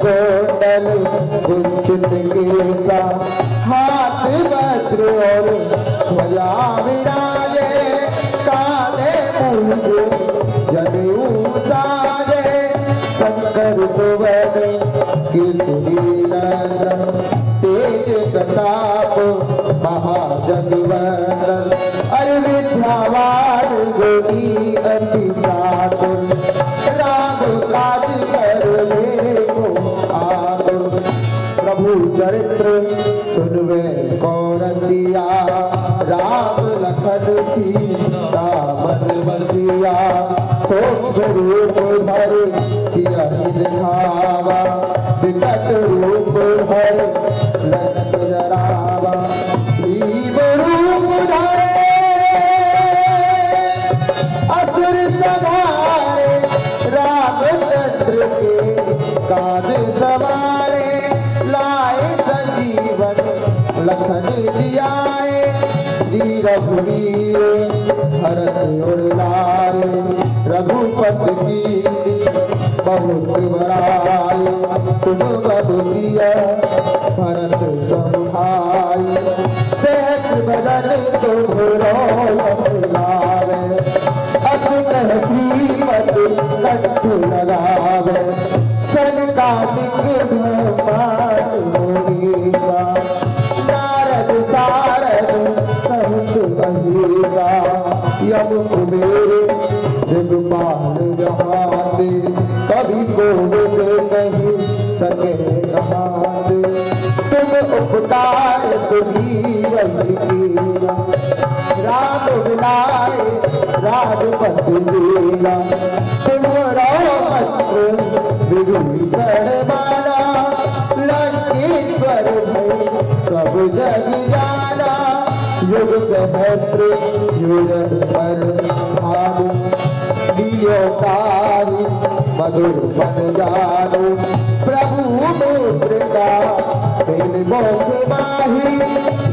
कोटल कुंचित केसा हाथ वज्र और ध्वजा विराजे काले पूज जनेऊ साजे शंकर सुवन केसरी नंदन तेज प्रताप महाजगवंदन अरे विद्यावान गुणी अति ठाकुर राम काज करने को आतुर प्रभु चरित्र सुनवे कौन सिया राम लखन सीता मन बसिया सूक्ष्म रूप धर सिया धावा विकट रूप धर लखन जरावा भीम रूप धरे असुर संहारे रामचंद्र के काज सवारे लाए संजीवन लखन जियाए श्री रघुवीर हरष उर लाए रघुपति की बहुत बड़ाई तुम बड़ प्रिय भरत समुभाई सहज बदन तुम्हारो सुनावे अस कह श्रीमत कंठ लगावे सनकादिक ब्रह्मांड मुनीसा नारद सारद सहित अहिसा यम कुबेर दिगपाल जहाते कभी कोविद नहीं सके कहाते तुम उपकार सुधीर कीरा राम बिलाए राजपति दीना तुम्हारा मंत्र विभीषण माना लंकेश्वर भई सब जग जाना युग सहस्त्र युग पर भानु लील्योताहि मधुर बन जानो प्रभु मुद्रिका बिन मोख माही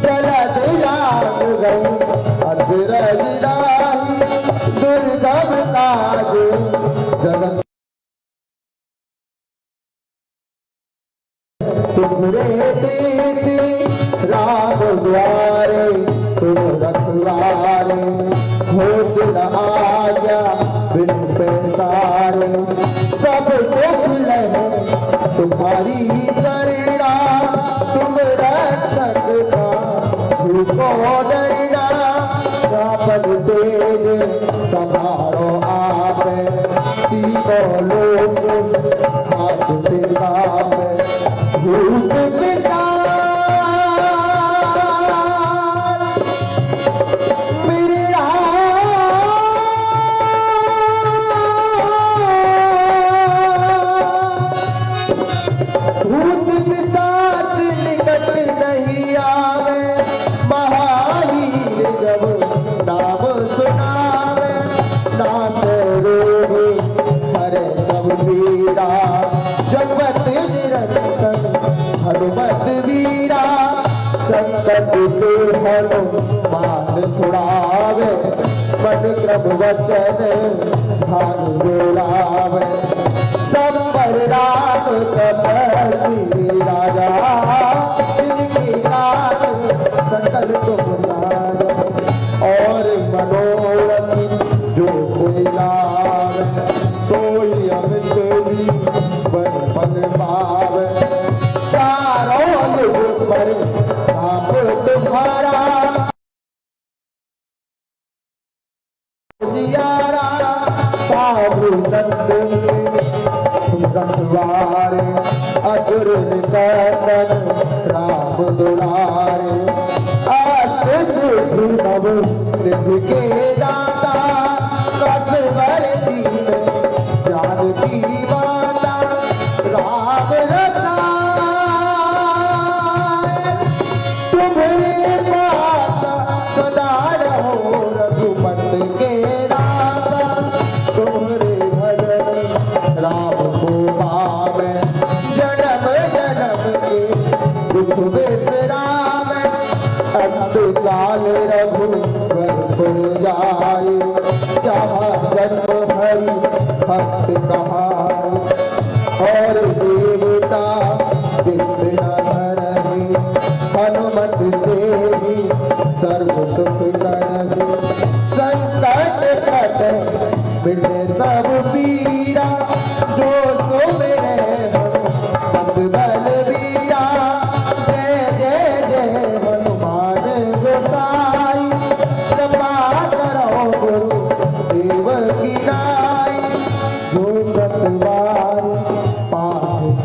जलद लाग गई अजरज नाही दुर्गम काज जगत तुम्हारे प्रीति राम द्वारे तुम रखवारे होत न आज्ञा बिन पैसारे सब सुख लहे तुम्हारी शरणा तुम रक्षक का भूखो डरना रावण तेज संभारो आप तीनों लोग हाथ दिखावे भूत पिता हनुमत वीरा संकट ते हनुमान छुड़ावे मन क्रम वचन भानु बोलावे सब पर राम तपस्वी राजा इनकी काज सकल तुम साजा और मनोरथ जो कोई लावे सोई अमित भी बन पावे चारों युग पर आप तुम्हारा जियारा साधु संत रखवारे असुर निकंदन राम दुलारे अष्ट सिद्धि नव निधि के दाता कसवर दीन जानकी माता राम रता तुम्हारे पास सदा रहो रघुपति के दाता तुम्हारे भजन राम को पावे जन्म जन्म के दुख विश्राम अंत काल रघुवर जाए जहाँ जन्म हरि भक्त कहाए और देवता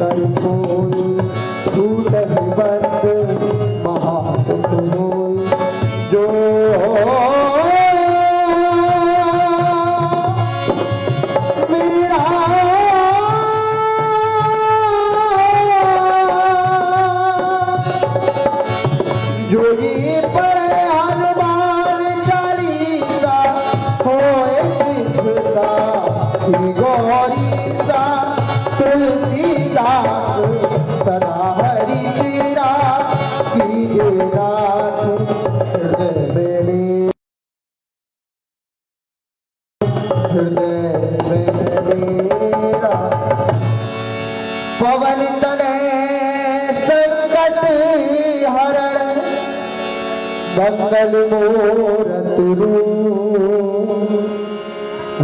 कर कोई छूटहि बंद महासुख होई जो जोगी पर हनुमान चालीसा होए सिद्धता श्री गौरीसा तुलसीदास सदा हरि चिरा कीजे नाथ हृदय में मेरा पवन तने संकट हरण मंगल मूरत रूप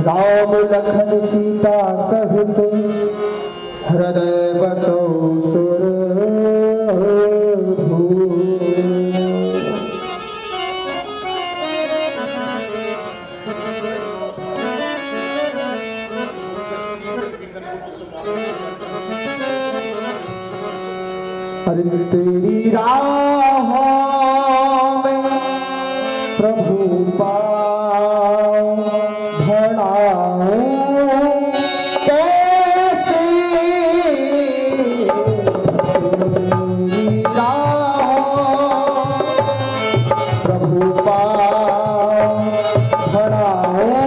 राम लखन सीता सहित हृदय बसो सुर अरे तेरी राह में प्रभु पाऊं भड़ाऊं कैसे तेरी राह प्रभु पाऊं भड़ाऊं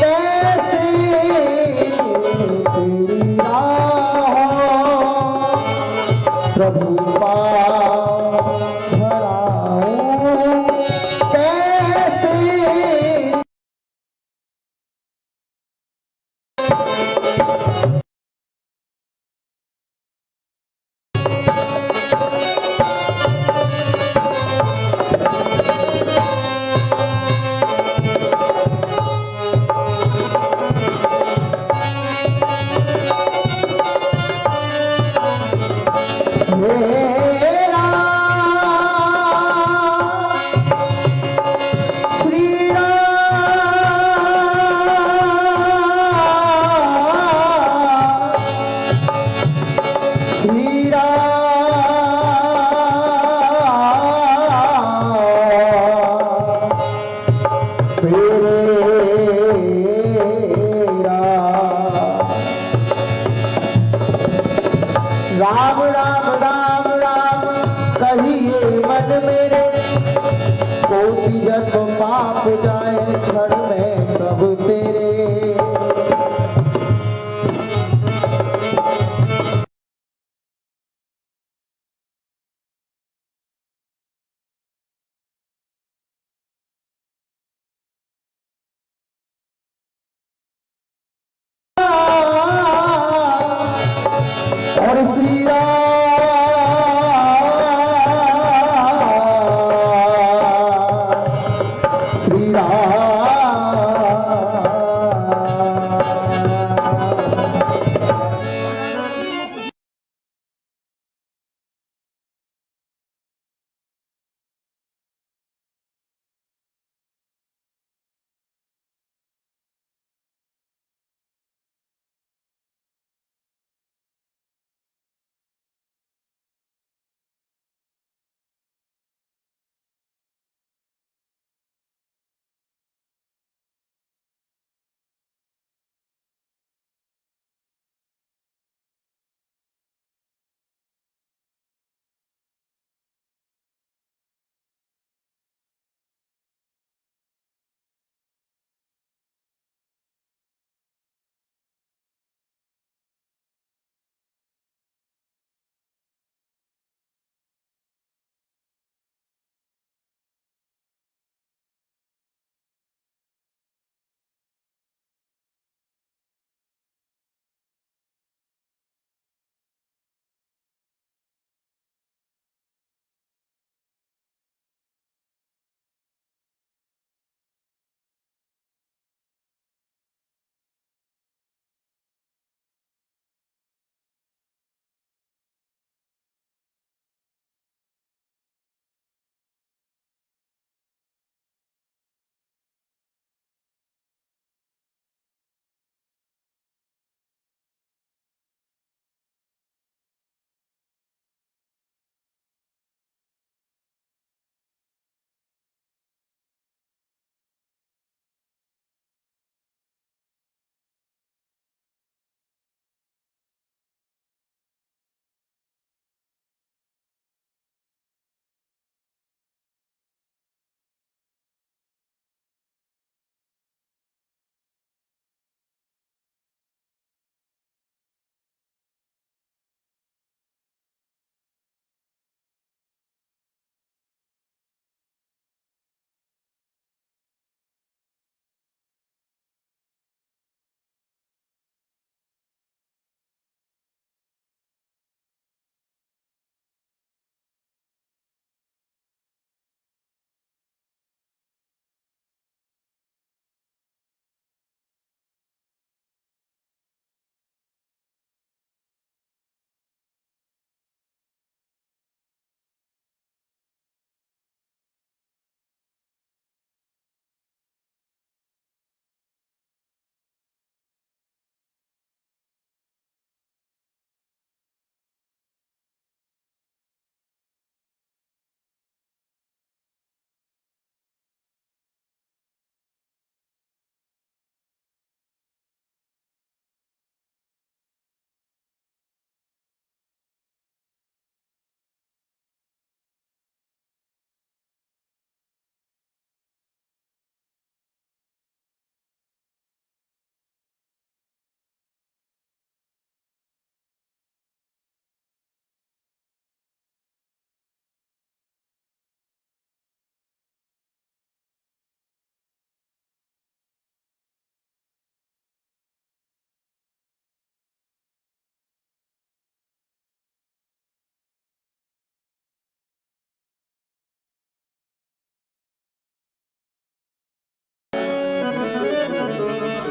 कैसे तेरी राह प्रभु पाऊं भड़ाऊं कैसे मेरा श्री राम राम राम राम कहिए मन मेरे कोटि जन्म पाप जाए क्षण में सब तेरे और श्री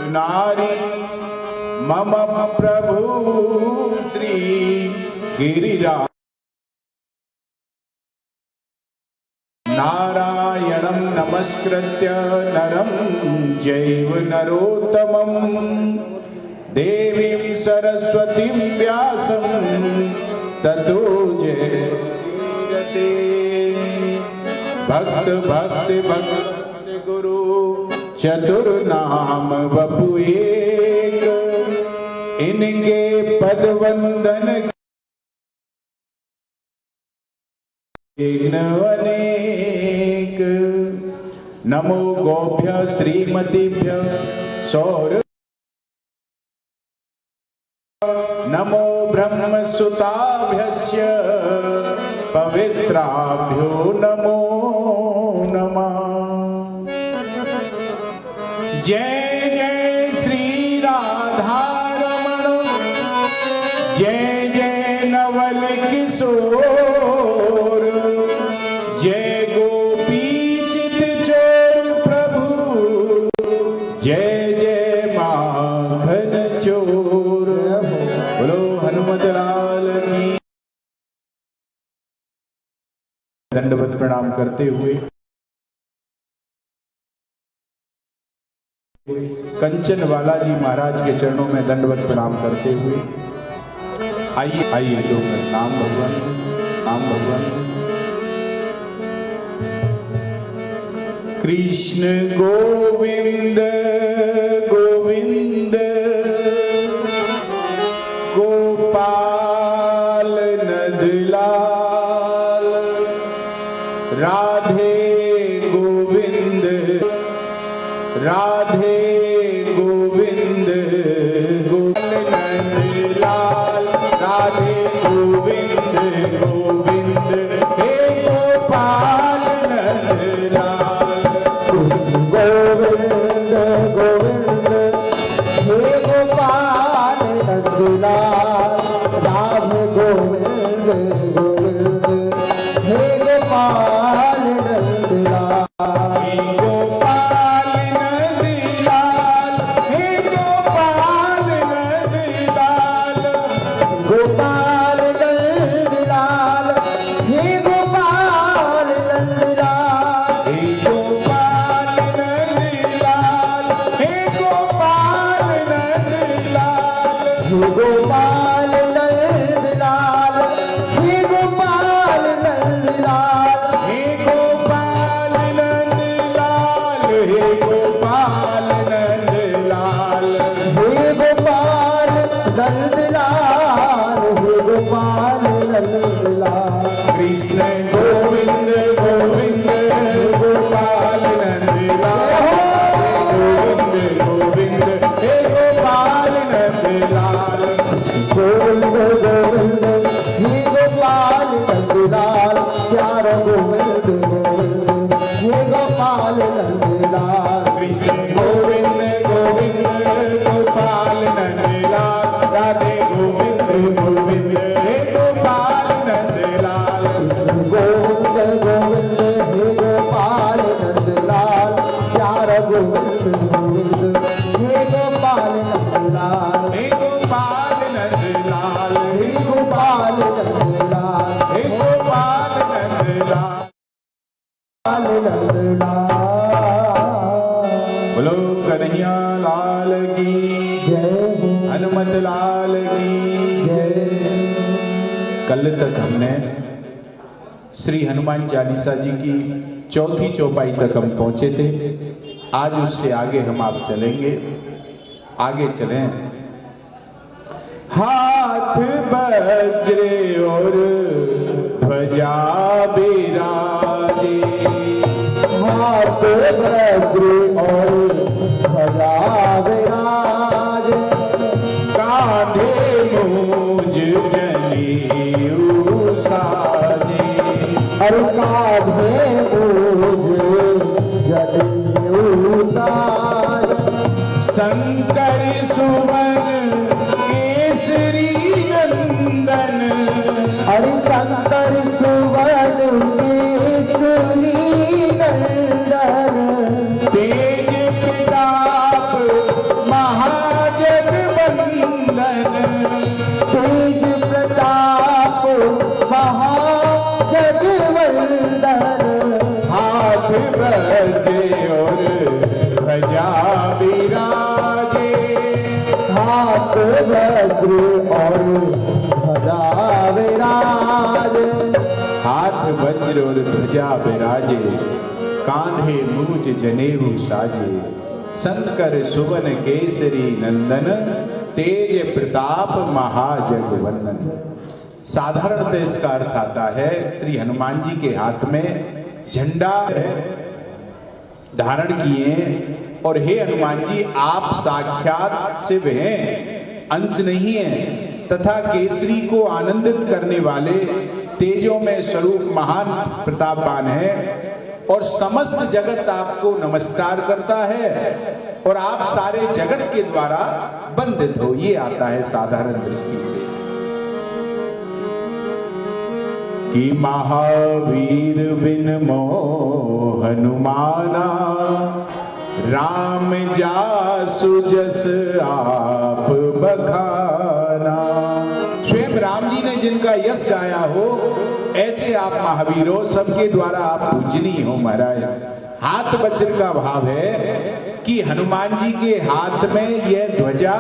नारी मम प्रभु श्री गिरिराज नारायणं नमस्कृत्य नरं चैव नरोत्तमं देवीं सरस्वतीं व्यासं ततो जयते। भक्त भक्त भक्त गुरु चतुर्नाम वपु एक, इनके पद वंदन अनेक। नमो गोभ्य श्रीमतीभ्य सौर, नमो ब्रह्मसुताभ्यस्य पवित्राभ्यो नमो नमः। जय जय श्री राधारमण, जय जय नवल किशोर, जय गोपी चित चोर प्रभु, जय जय माखन चोर। बोलो हनुमत लाल की। दंडवत प्रणाम करते हुए कंचन वाला जी महाराज के चरणों में दंडवत प्रणाम करते हुए आइए आइए दो नाम भगवान, नाम भगवान। कृष्ण गोविंद गोविंद गोपाल नंदलाल, राधे गोविंद राधे गोविंद गोपाल नंदलाल, राधे गोविंद गोविंद हे गोपाल नंदलाल। गोविंद गोविंद हे गोपाल नंदलाल, राधे गोविंद गोविंद हे गोपाल नंदलाल। गोपाल नंदलाल हे गोपाल नंदलाल, हे गोपाल नंदलाल, हे गोपाल नंदलाल, हे गोपाल नंदलाल, हे गोपाल नंदलाल, हे गोपाल नंदलाल, हे गोपाल नंदलाल, हे गोपाल नंदलाल, हे गोपाल नंदलाल। कृष्ण गोविंद गोविंद गोपाल नंदलाल, गोविंद गोविंद हे गोपाल नंदलाल। गोविंद गोविंद हे गोपाल नंदलाल, प्यारा गोविंद गोविंद हे गोपाल नंदलाल। कृष्ण गोविंद गोविंद गोपाल नंदलाल, राधे गोविंद गोविंद हे गोपाल नंदलाल। गोविंद गोविंद हे गोपाल नंदलाल, प्यारा गोविंद गोविंद हे गोपाल नंदलाल। हे गोपाल नंदलाल, हे गोपाल नंदलाल, हे गोपाल नंदलाल। नंदलाल। बोलो कन्हैया लाल की जय हो, हनुमत लाल की। जय। कल तक हमने श्री हनुमान चालीसा जी की चौथी चौपाई तक हम पहुंचे थे। आज उससे आगे हम आप चलेंगे। आगे चलें। हाथ वज्र और ध्वजा बिराजे, हाथ वज्र और ध्वजा विराजे, कांधे मूज जनेऊ साजे, और कांधे मूज जनेऊ साजे। शंकर सुमन केसरी नंदन, हरि शंकर सुवन केसरी नंदन, तेज प्रताप वज्र और ध्वजा विराजे, कांधे मूज जनेऊ साजे, शंकर सुवन केसरी नंदन, तेज प्रताप महाजगवंदन। साधारणतः इसका अर्थ आता है श्री हनुमान जी के हाथ में झंडा धारण किए और हे हनुमान जी आप साक्षात शिव हैं, अंश नहीं है, तथा केसरी को आनंदित करने वाले तेजों में स्वरूप महान प्रतापवान है और समस्त जगत आपको नमस्कार करता है और आप सारे जगत के द्वारा वंदित हो। ये आता है साधारण दृष्टि से कि महावीर बिन मोह हनुमाना, राम जासु जस आप बखाना। स्वयं राम जी ने जिनका यश गाया हो ऐसे आप महावीर हो, सबके द्वारा आप पूजनीय हो महाराज। हाथ वज्र का भाव है कि हनुमान जी के हाथ में यह ध्वजा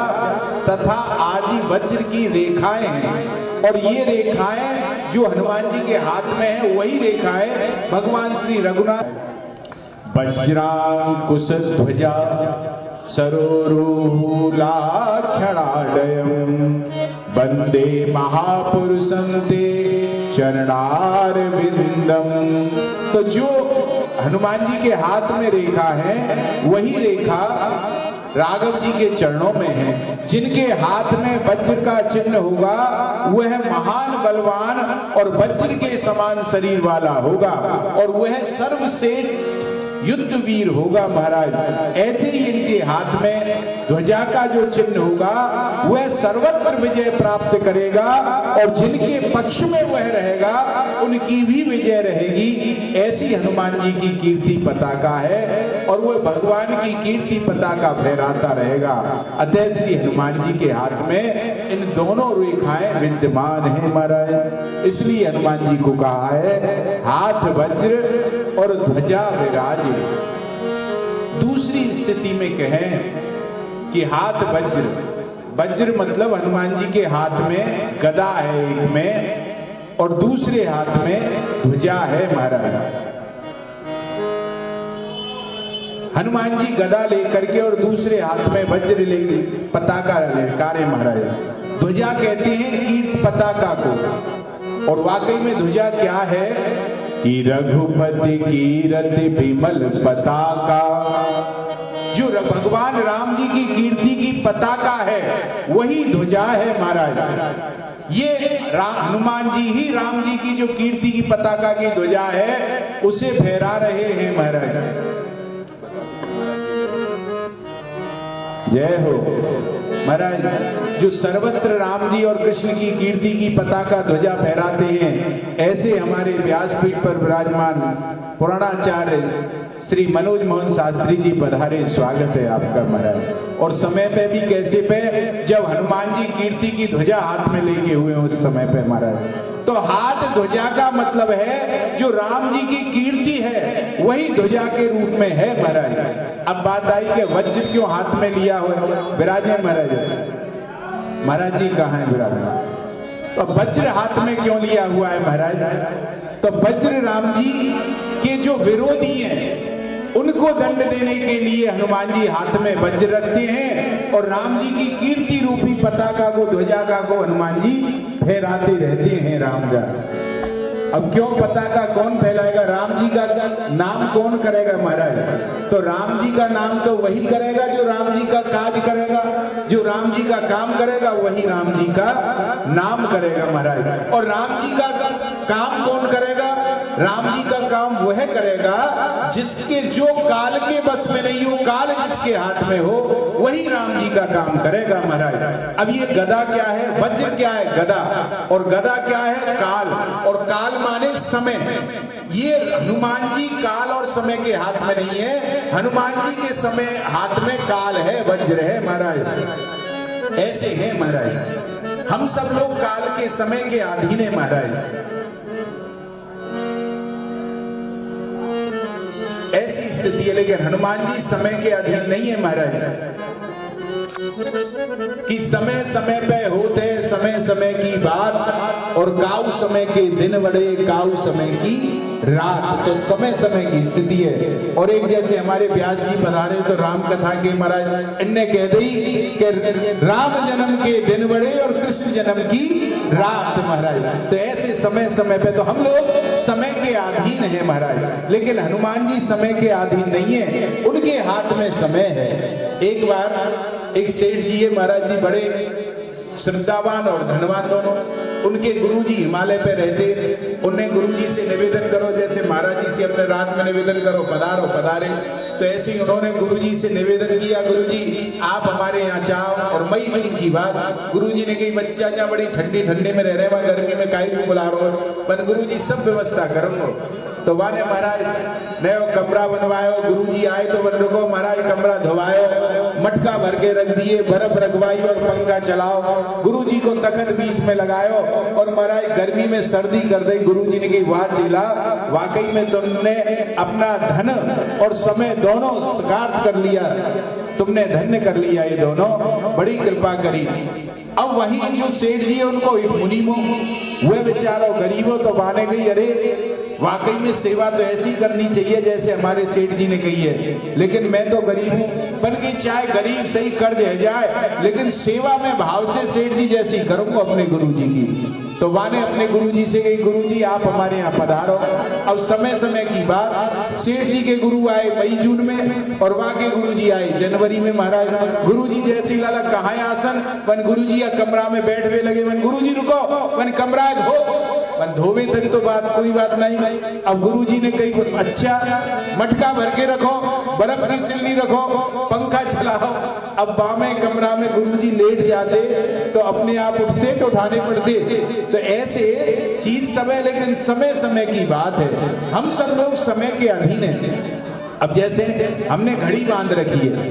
तथा आदि वज्र की रेखाएं हैं और ये रेखाएं जो हनुमान जी के हाथ में है वही रेखाएं भगवान श्री रघुनाथ। वज्रांकुश ध्वजा सरोरुह लाक्षणालयम्, वंदे महापुरुषं ते चरणारविंदम। तो जो हनुमान जी के हाथ में रेखा है वही रेखा राघव जी के चरणों में है। जिनके हाथ में वज्र का चिन्ह होगा वह महान बलवान और वज्र के समान शरीर वाला होगा और वह सर्वश्रेष्ठ युद्ध वीर होगा महाराज। ऐसे ही इनके हाथ में ध्वजा का जो चिन्ह होगा वह सर्वत्र विजय प्राप्त करेगा और जिनके पक्ष में वह रहेगा उनकी भी विजय रहेगी। ऐसी हनुमान जी की कीर्ति पताका है और वह भगवान की कीर्ति पताका फहराता रहेगा। अतः श्री हनुमान जी के हाथ में इन दोनों रेखाएं विद्यमान है महाराज। इसलिए हनुमान जी को कहा है हाथ वज्र और ध्वजा विराजे। दूसरी स्थिति में कहें कि हाथ वज्र, वज्र मतलब हनुमान जी के हाथ में गदा है एक में और दूसरे हाथ में ध्वजा है महाराज। हनुमान जी गदा लेकर के और दूसरे हाथ में वज्र लेकर पताका लहराए महाराज। ध्वजा कहते हैं कीर्त पताका को और वाकई में ध्वजा क्या है कि रघुपति कीरति विमल पताका। जो भगवान राम जी की कीर्ति की पताका है वही ध्वजा है महाराज। ये हनुमान जी ही राम जी की जो कीर्ति की पताका की ध्वजा है उसे फहरा रहे हैं महाराज। जय हो महाराज। जो सर्वत्र राम जी और कृष्ण की कीर्ति की पताका ध्वजा फहराते हैं ऐसे हमारे व्यासपीठ पर विराजमान पुराणाचार्य श्री मनोज मोहन शास्त्री जी पधारे। स्वागत है आपका महाराज। और समय पे भी कैसे पे जब हनुमान जी कीर्ति की ध्वजा हाथ में लेके हुए उस समय पे महाराज। तो हाथ ध्वजा का मतलब है जो राम जी की कीर्ति है वही ध्वजा के रूप में है महाराज। अब बात आई कि वज्र क्यों हाथ में लिया हुआ विराजे महाराज। महाराज जी कहाँ है विराजे? तो वज्र हाथ में क्यों लिया हुआ है महाराज? तो वज्र राम जी के जो विरोधी हैं उनको दंड देने के लिए हनुमान जी हाथ में वज्र रखते हैं और राम जी की कीर्ति रूपी पताका को ध्वजा को हनुमान जी फहराते रहते हैं राम जा। अब क्यों पताका कौन फैलाएगा? राम जी का नाम कौन करेगा महाराज? तो राम जी का नाम तो वही करेगा जो राम जी का काज करेगा। जो राम जी का काम करेगा वही राम जी का नाम करेगा महाराज। और राम जी का काम कौन करेगा? राम जी का काम वह करेगा जिसके जो काल के बस में नहीं हो, काल जिसके हाथ में हो वही राम जी का काम करेगा महाराज। अब ये गदा क्या है? वज्र क्या है? गदा। और गदा क्या है? काल। और काल माने समय। ये हनुमान जी काल और समय के हाथ में नहीं है, हनुमान जी के समय हाथ में काल है, वज्र है महाराज। ऐसे है महाराज। हम सब लोग काल के समय के अधीन है महाराज। ऐसी स्थिति है, लेकिन हनुमान जी समय के अधीन नहीं है महाराज। कि समय समय पे होते समय समय की बात, और काऊ समय के दिन बड़े काऊ समय की रात। तो समय समय की स्थिति है। और एक जैसे हमारे व्यास जी पधारे तो राम कथा के महाराज इनने कह दी कि राम जन्म के दिन बड़े और कृष्ण जन्म की रात महाराज। तो ऐसे समय समय पे तो हम लोग समय के अधीन है महाराज, लेकिन हनुमान जी समय के अधीन नहीं है, उनके हाथ में समय है। एक बार एक सेठ जी है महाराज जी, बड़े श्रद्धावान और धनवान दोनों। उनके गुरुजी हिमालय पे रहते, उन्हें गुरुजी से निवेदन करो, जैसे महाराज जी से अपने रात में निवेदन करो पधारो पधारे, तो ऐसे ही उन्होंने गुरुजी से निवेदन किया, गुरुजी आप हमारे यहाँ जाओ। और मई जून की बात, गुरुजी ने कही बच्चा यहाँ बड़ी ठंडी ठंडी में रह रहे हैं, गर्मी में काहे को बुला रहे हो, पर गुरुजी सब व्यवस्था करूंगा। तो वाने महाराज नयो कमरा बनवायो, गुरुजी आए तो वन रुको महाराज कमरा धोवायो, मटका भर के रख दिए, बर्फ रखवाई और पंखा चलाओ, गुरुजी को तखत बीच में लगायो और महाराज गर्मी में सर्दी कर दी। गुरुजी ने कही वाह चेला, वाकई में तुमने अपना धन और समय दोनों सार्थ कर लिया, तुमने धन्य कर लिया, ये दोनों बड़ी कृपा करी। अब वही जो सेठ जी है उनको एक मुनीमो वे बेचारो गरीबों तो बाने गई, अरे वाकई में सेवा तो ऐसी करनी चाहिए जैसे हमारे सेठ जी ने कही है, लेकिन मैं तो गरीब हूं, बल्कि चाहे गरीब सही कर्ज है जाए, लेकिन सेवा में भाव से सेठ जी जैसी करूंगा अपने गुरुजी की। तो वाने अपने गुरुजी से कही गुरुजी आप हमारे यहाँ पधारो। अब समय समय की बात, सेठ जी के गुरु आए मई जून में और वहां के गुरुजी आए जनवरी में महाराज। गुरुजी जैसी लाला कहाँ है आसन, वन गुरुजी या कमरा में बैठने लगे, वन गुरुजी रुको, वन कमरा धो, वन धोवे तक तो बात कोई बात नहीं। अब गुरुजी ने कही अच्छा मटका भर के रखो, बर्फ की सिल्ली रखो, पंखा चलाओ। अब बामे कमरा में गुरुजी लेट जाते तो अपने आप उठते तो उठाने पड़ते। तो ऐसे चीज सब है, लेकिन समय समय की बात है, हम सब लोग समय के अधीन हैं। अब जैसे हमने घड़ी बांध रखी है,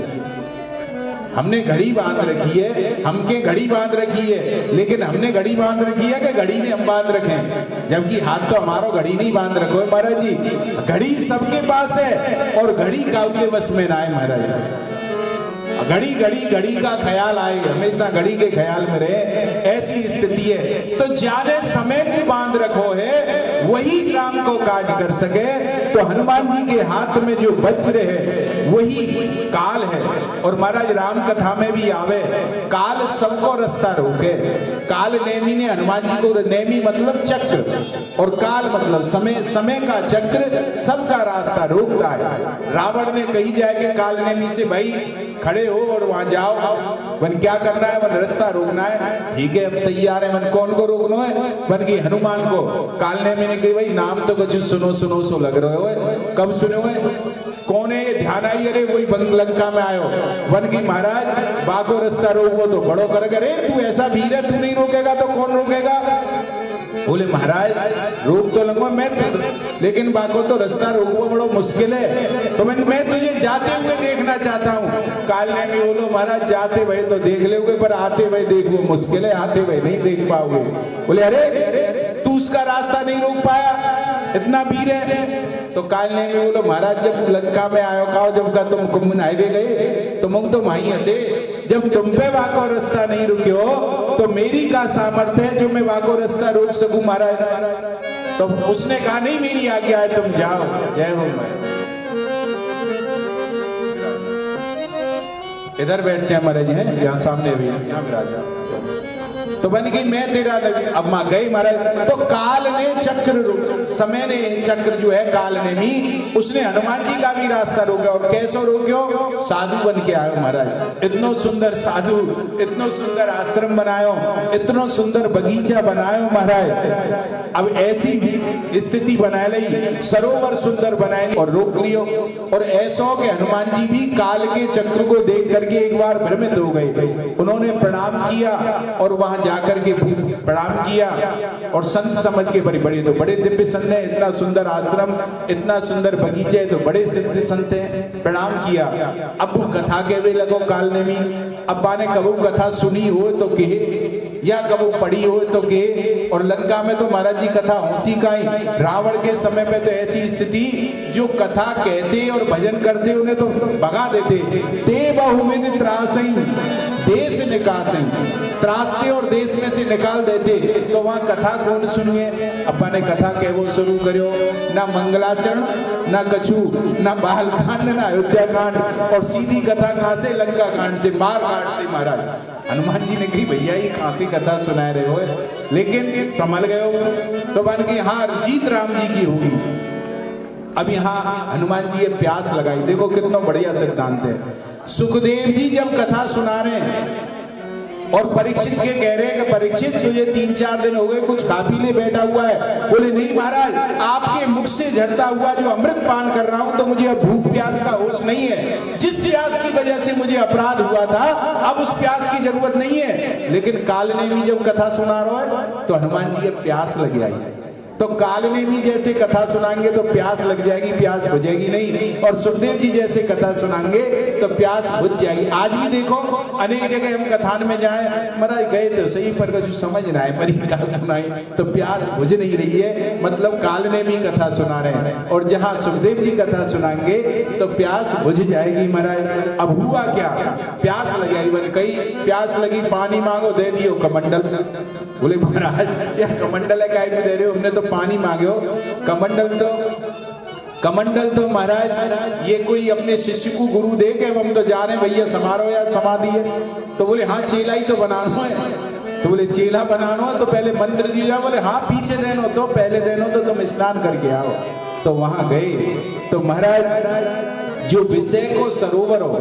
हमने घड़ी बांध रखी है, हमके घड़ी बांध रखी है, लेकिन हमने घड़ी बांध रखी है कि घड़ी ने हम बांध रखे हैं, जबकि हाथ तो हमारा घड़ी नहीं बांध रखो है महाराज जी। घड़ी सबके पास है और घड़ी काऊ के बस में ना है महाराज। घड़ी घड़ी घड़ी का ख्याल आए, हमेशा घड़ी के ख्याल में रहे, ऐसी स्थिति है। तो जाने समय को बांध रखो है वही काम को काज कर सके। तो हनुमान जी के हाथ में जो वज्र है वही काल है। और महाराज राम कथा में भी आवे, काल सबको रास्ता रोके। काल नेमी ने हनुमान जी को, नेमी मतलब चक्र और काल मतलब समय, समय का चक्र सबका रास्ता रोकता है। रावण ने कही जाए कि काल नेमी से भाई खड़े हो और वहां जाओ, वन क्या करना है, वन रास्ता रोकना है। ठीक है हम तैयार है, वन कौन को रोकना है, वन की हनुमान को। काल नेमी ने कही भाई नाम तो कुछ सुनो सुनो सो लग रहे हो, कब सुने हुए, कौन है ये, ध्यान आई, अरे वही लंका में आयो। वन की महाराज बाको रास्ता रोको तो बड़ो कर करे, तू ऐसा भीड़ है, तू नहीं रोकेगा तो कौन रोकेगा। बोले महाराज रोक तो लूंगा मैं तो, लेकिन बाको तो रास्ता रोकना बड़ा मुश्किल है, तो मैं तुझे जाते हुए देखना चाहता हूँ। काल ने भी बोलो महाराज जाते हुए तो देख लोगे, पर आते हुए देखो मुश्किल है, आते हुए नहीं देख पाओगे। बोले अरे तू उसका रास्ता नहीं रोक पाया, इतना भीड़ है। तो काल ने भी बोलो महाराज जब लंका में आयो खाओ, जब का तुम कुंभ हाईवे गए तो मुंग तो वहीं हटे, जब तुम पे वाको रास्ता नहीं रुके हो तो मेरी का सामर्थ्य है जो मैं वाको रास्ता रोक सकूं महाराज। तो उसने कहा नहीं मेरी आज्ञा है तुम जाओ, जय हो। इधर बैठ जाए महाराज, है यहाँ सामने भी यहाँ विराजा। तो बन गई मैं तेरा अब गई महाराज। तो काल ने चक्र, समय ने चक्र जो है काल ने भी, उसने हनुमान जी का भी रास्ता रोका। और कैसे रोक्यो, साधु बन के आयो महाराज। इतनो सुंदर साधु, इतनो सुंदर आश्रम बनायो, इतनो सुंदर बगीचा बनायो महाराज। अब ऐसी स्थिति बना ली, सरोवर सुंदर बनाए और रोक लियो। और ऐसा कि हनुमान जी भी काल के चक्र को देख करके एक बार भ्रमित हो गए। उन्होंने प्रणाम किया और वहां जाकर के प्रणाम किया और संत समझ के बड़े तो बड़े दिव्य संत हैं, इतना सुंदर आश्रम, इतना सुंदर बगीचे, तो बड़े सिद्ध संत हैं, प्रणाम किया। अब कथा के वे लगो काल ने भी, अब माने कबू कथा सुनी हो तो कहे या कबू पढ़ी हो तो कहे। और लंका में तो महाराज जी कथा होती कहीं, रावण के समय में तो ऐसी स्थिति, जो कथा कहते और भजन करते उन्हें तो भगा देते। ते बहुविध त्रासई देश निकासे, त्रासते और देश में से निकाल देते, तो वहां कथा कौन सुनिए। अपा ने कथा कहवो शुरू करो, ना मंगलाचरण, ना कछु, ना बाल कांड, ना अयोध्या कांड, और सीधी कथा कहां से, लंका कांड से, मार काटते महाराज। हनुमान जी ने कही भैया ये कहां की कथा सुना रहे हो, लेकिन संभल गए हो। तो बन गई हाँ जीत राम जी की होगी। अब यहाँ हनुमान जी ये प्यास लगाई, देखो कितना बढ़िया सिद्धांत है। सुखदेव जी जब कथा सुना रहे हैं और परीक्षित के कह रहे हैं कि परीक्षित तुझे 3-4 दिन हो गए, कुछ खा पी ले बैठा हुआ है। बोले नहीं महाराज, आपके मुख से झरता हुआ जो अमृत पान कर रहा हूं, तो मुझे अब भूख प्यास का होश नहीं है। जिस प्यास की वजह से मुझे अपराध हुआ था, अब उस प्यास की जरूरत नहीं है। लेकिन काल ने भी जब कथा सुना रहा है तो हनुमान जी ये प्यास लग आई, तो काल ने भी जैसे कथा सुनाएंगे तो प्यास लग जाएगी, प्यास बुझेगी नहीं। और सुखदेव जी जैसे कथा सुनाएंगे तो प्यास बुझ जाएगी। आज भी देखो अनेक जगह हम कथान में जाएं, महाराज गए तो सही पर कुछ समझ ना आए, पर कथा सुनाई तो प्यास बुझ नहीं रही है, मतलब काल ने भी कथा सुना रहे हैं। और जहां सुखदेव जी कथा सुनाएंगे तो प्यास बुझ जाएगी महाराज। अब हुआ क्या, प्यास लग गई, बन कई प्यास लगी, पानी मांगो दे दियो कमंडल। बोले महाराज यह कमंडल है, काय दे रहे हो, हमने तो पानी मांगे हो। कमंडल तो महाराज ये कोई अपने शिष्य को गुरु दे के हम तो जा रहे हैं भैया समारोह या समाधि है। तो बोले हाँ चेला ही तो बनाना है। तो बोले चेला बनाना हो तो पहले मंत्र दिया जाए। बोले हाँ पीछे देनो तो पहले देनो तो तुम स्नान करके आओ। तो वहां गए तो महाराज जो विषय को सरोवर हो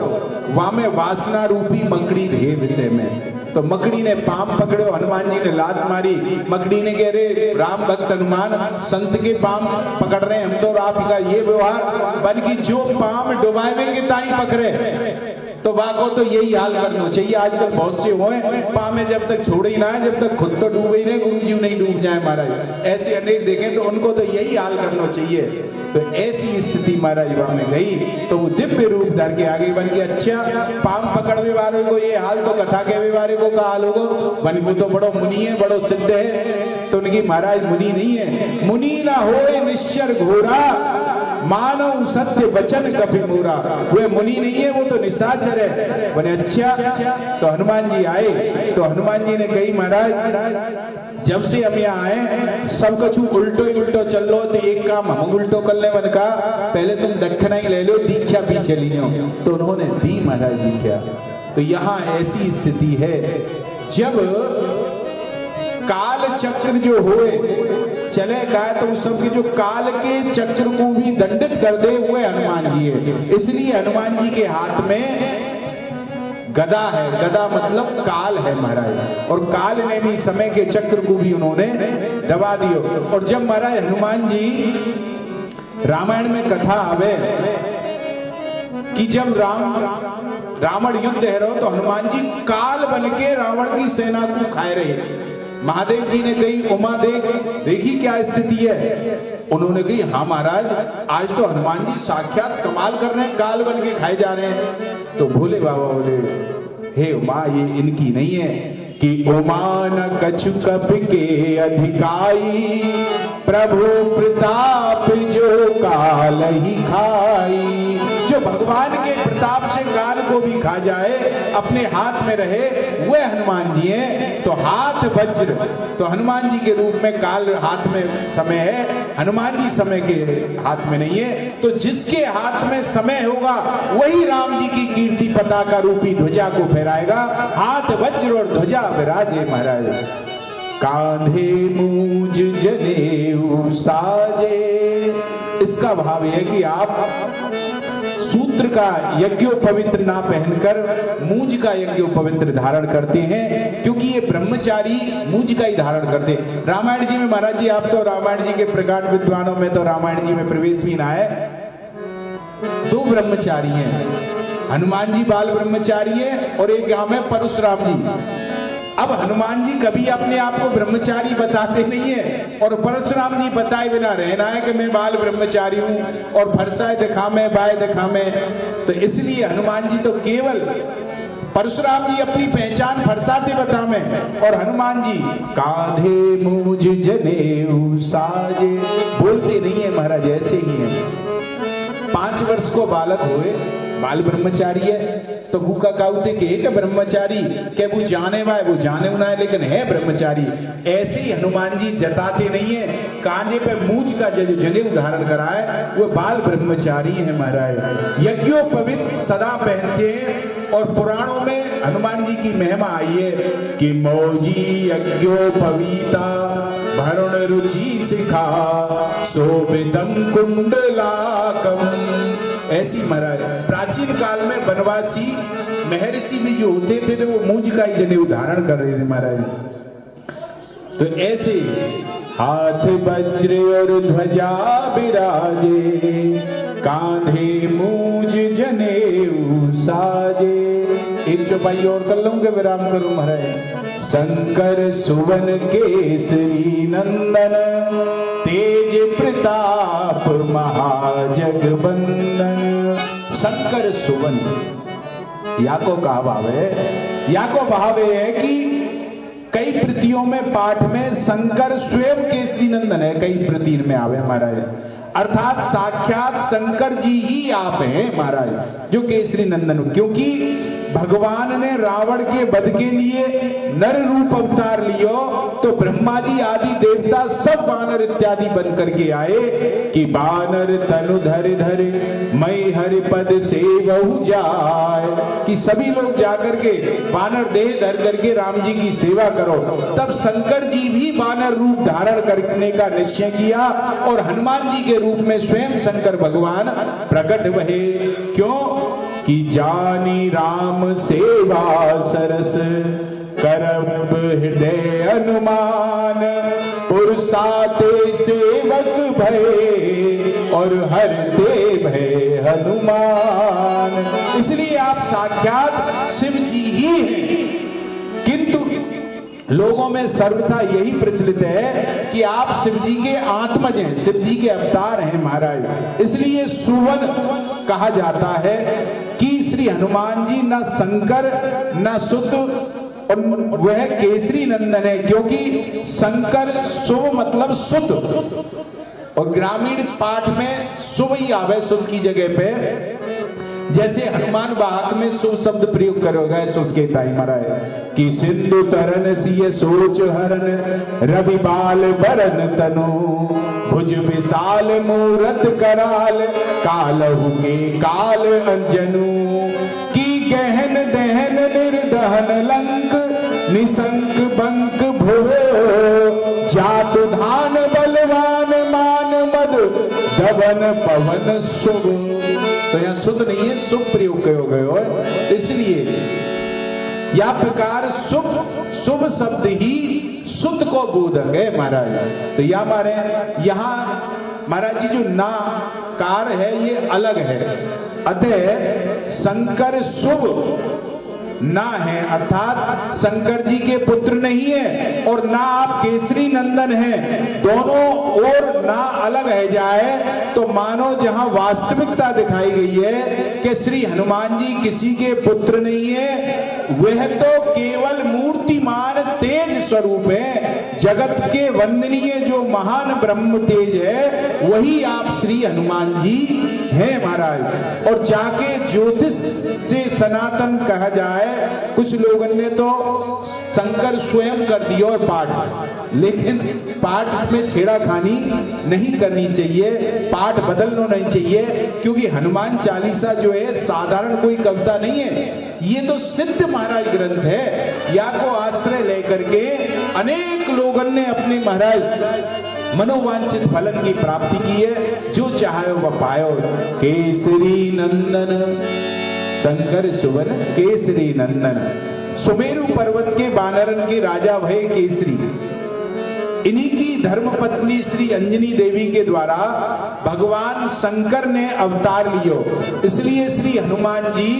वहां में वासना रूपी मकड़ी रहे विषय में। तो मकड़ी ने पाम पकड़े, हनुमान जी ने लात मारी। मकड़ी ने कह रहे राम भक्त हनुमान संत के पाम पकड़ रहे हैं हम, तो आपका ये व्यवहार बन की जो पाम डुबाएंगे ताई पकड़े। तो वाको तो यही हाल करना चाहिए। आजकल बहुत से हुए पामे जब तक छोड़े ही ना है, जब तक खुद तो डूबे ही नहीं, गुरु जी नहीं डूब जाए महाराज। ऐसे अनेक देखें तो उनको तो यही हाल करना चाहिए। तो ऐसी स्थिति महाराज वहां में गई तो वो दिव्य रूप धर के आगे बन गया। अच्छा पाम पकड़ने वाले को ये हाल तो कथा कहने वाले को का हाल होगा, बन वो तो बड़ो मुनि है, बड़ो सिद्ध है। तो उनकी महाराज मुनि नहीं है। मुनि ना होए निश्चर घोरा, मानव सत्य वचन कभी मोरा। वे मुनि नहीं है, वो तो निशाचर है। बोले अच्छा। तो हनुमान जी आए तो हनुमान जी ने कही महाराज जब से हम यहाँ आए सब कछु उल्टो ही उल्टो चल लो, तो एक काम हम उल्टो कर ले। मैंने कहा पहले तुम दक्षिणा ही ले लो, दीक्षा पीछे लियो। तो उन्होंने दी महाराज दीक्षा। तो यहाँ ऐसी स्थिति है जब काल चक्र जो होए चले का तो सबके जो काल के चक्र को भी दंडित कर दे हुए हनुमान जी है। इसलिए हनुमान जी के हाथ में गदा है। गदा मतलब काल है महाराज, और काल ने भी समय के चक्र को भी उन्होंने दबा दियो। और जब महाराज हनुमान जी रामायण में कथा आवे कि जब रावण युद्ध है रहो तो हनुमान जी काल बन के रावण की सेना को खाए रहे। महादेव जी ने कही उमा देखी क्या स्थिति है। उन्होंने कही हाँ महाराज आज तो हनुमान जी साक्षात कमाल कर रहे हैं, काल बन के खाए जा रहे हैं। तो भोले बाबा बोले हे उमा ये इनकी नहीं है कि उमा न कछु कप के अधिकाई, प्रभु प्रताप जो काल ही खाई। जो भगवान के प्रताप से काल को भी खा जाए, अपने हाथ में रहे, वह हनुमान जी हैं। तो हाथ वज्र, तो हनुमान जी के रूप में काल हाथ में समय है, हनुमान जी समय के हाथ में नहीं है। तो जिसके हाथ में समय होगा वही राम जी की कीर्ति पताका रूपी ध्वजा को फहराएगा। हाथ वज्र और ध्वजा विराजे महाराज। कांधे मूंज जनेऊ साजे। इसका भाव है कि आप सूत्र का यज्ञोपवित्र ना पहनकर मूंज का यज्ञोपवित्र धारण करते हैं, क्योंकि ये ब्रह्मचारी मूंज का ही धारण करते हैं। रामायण जी में महाराज जी आप तो रामायण जी के प्रकांड विद्वानों में तो रामायण जी में प्रवेश भी ना है। 2 ब्रह्मचारी हैं, हनुमान जी बाल ब्रह्मचारी है और एक गांव में परशुराम जी। अब हनुमान जी कभी अपने आप को ब्रह्मचारी बताते नहीं है, और परशुराम जी बताए बिना रहना है कि मैं बाल ब्रह्मचारी हूं और फरसाए दिखा में बाय दिखा में। तो इसलिए हनुमान जी तो केवल परशुराम जी अपनी पहचान फरसाते बता में, और हनुमान जी कांधे मूंज जनेऊ साजे बोलते नहीं है महाराज, ऐसे ही है। 5 वर्ष को बालक हुए, बाल ब्रह्मचारी है। तो भूखा काउते के ब्रह्मचारी के वो जाने वाय वो जाने उना है लेकिन है ब्रह्मचारी। ऐसे ही हनुमान जी जताते नहीं है, कांधे पे मूछ का जो जनेऊ धारण करा है वो बाल ब्रह्मचारी है महाराज। यज्ञोपवीत सदा पहनते हैं और पुराणों में हनुमान जी की महिमा आई है कि मौजी यज्ञोपवीता भरुण रुचि शिखा शोभितम कुंडलाकम। ऐसी महाराज प्राचीन काल में वनवासी महर्षि भी जो होते थे वो मूंज का ही जनेऊ धारण कर रहे थे महाराज। तो ऐसे हाथ वज्र और ध्वजा विराजे कांधे मूंज जनेऊ साजे। एक चौपाई और कर लूंगे, विराम करूं महाराज। शंकर सुवन केसरी नंदन तेज प्रताप महाजगबंदन। शंकर सुवन या को कहा भाव है, या को भाव है कि कई प्रतियों में पाठ में शंकर स्वयं केसरी नंदन है, कई प्रति में आवे महाराज, अर्थात साक्षात शंकर जी ही आप हैं महाराज जो केसरी नंदन। क्योंकि भगवान ने रावण के वध के लिए नर रूप अवतार लियो तो ब्रह्मा जी आदि देवता सब वानर इत्यादि बन करके आए कि बानर तनु धर धर मैं हरि पद से बहु जाए, कि सभी लोग जाकर के वानर देह धर करके राम जी की सेवा करो। तब शंकर जी भी वानर रूप धारण करने का निश्चय किया और हनुमान जी के रूप में स्वयं शंकर भगवान प्रकट हुए। क्यों कि जानी राम सेवा सरस करब हृदय अनुमान पुरसाते सेवक भय और हरते भय हनुमान। इसलिए आप साक्षात शिव जी ही हैं, किंतु लोगों में सर्वथा यही प्रचलित है कि आप शिव जी के आत्मज हैं, शिव जी के अवतार हैं महाराज। इसलिए सुवन कहा जाता है कि श्री हनुमान जी न शंकर न सुत और वह केसरी नंदन है, क्योंकि शंकर शुभ मतलब सुत और ग्रामीण पाठ में शुभ ही आवे सुत की जगह पे। जैसे हनुमान वाहक में शुभ शब्द प्रयोग करोगे सुत के ताई महाराज कि सिंधु तरन सिय सोच हरन रवि बाल बरन तनु भुज विशाल मूरत कराल कालहु के काल अंजनु की गहन दहन निर्दहन लंक निशंक बंक भुव जातु धान बलवान मान मद दवन पवन शुभ। तो यहाँ शुद्ध नहीं है, शुभ प्रयोग गए हो, इसलिए या प्रकार शुभ शुभ शब्द ही शुद्ध को बोधक है महाराज। तो या मारे यहाँ महाराज जी जो ना कार है ये अलग है, अतः शंकर शुभ ना है अर्थात शंकर जी के पुत्र नहीं है और ना आप केसरी नंदन हैं, दोनों और ना अलग है जाए तो मानो जहां वास्तविकता दिखाई गई है कि श्री हनुमान जी किसी के पुत्र नहीं है, वह तो केवल मूर्तिमान तेज स्वरूप है, जगत के वंदनीय जो महान ब्रह्म तेज है वही आप श्री हनुमान जी हैं महाराज। और जाके ज्योतिष से सनातन कहा जाए, कुछ लोगों ने तो शंकर स्वयं कर दिया और पाठ, लेकिन पाठ में छेड़ाखानी नहीं करनी चाहिए, पाठ बदलना नहीं चाहिए, क्योंकि हनुमान चालीसा जो है साधारण कोई कविता नहीं है, ये तो सिद्ध महाराज ग्रंथ है। या को आश्रय लेकर के अनेक लोगों ने अपने महाराज मनोवांछित फलन की प्राप्ति की है, जो चाहे वह पायो। केसरी नंदन शंकर सुवन केसरी नंदन, सुमेरु पर्वत के वानरन के राजा भय केसरी, इन्हीं की धर्म पत्नी श्री अंजनी देवी के द्वारा भगवान शंकर ने अवतार लियो, इसलिए श्री हनुमान जी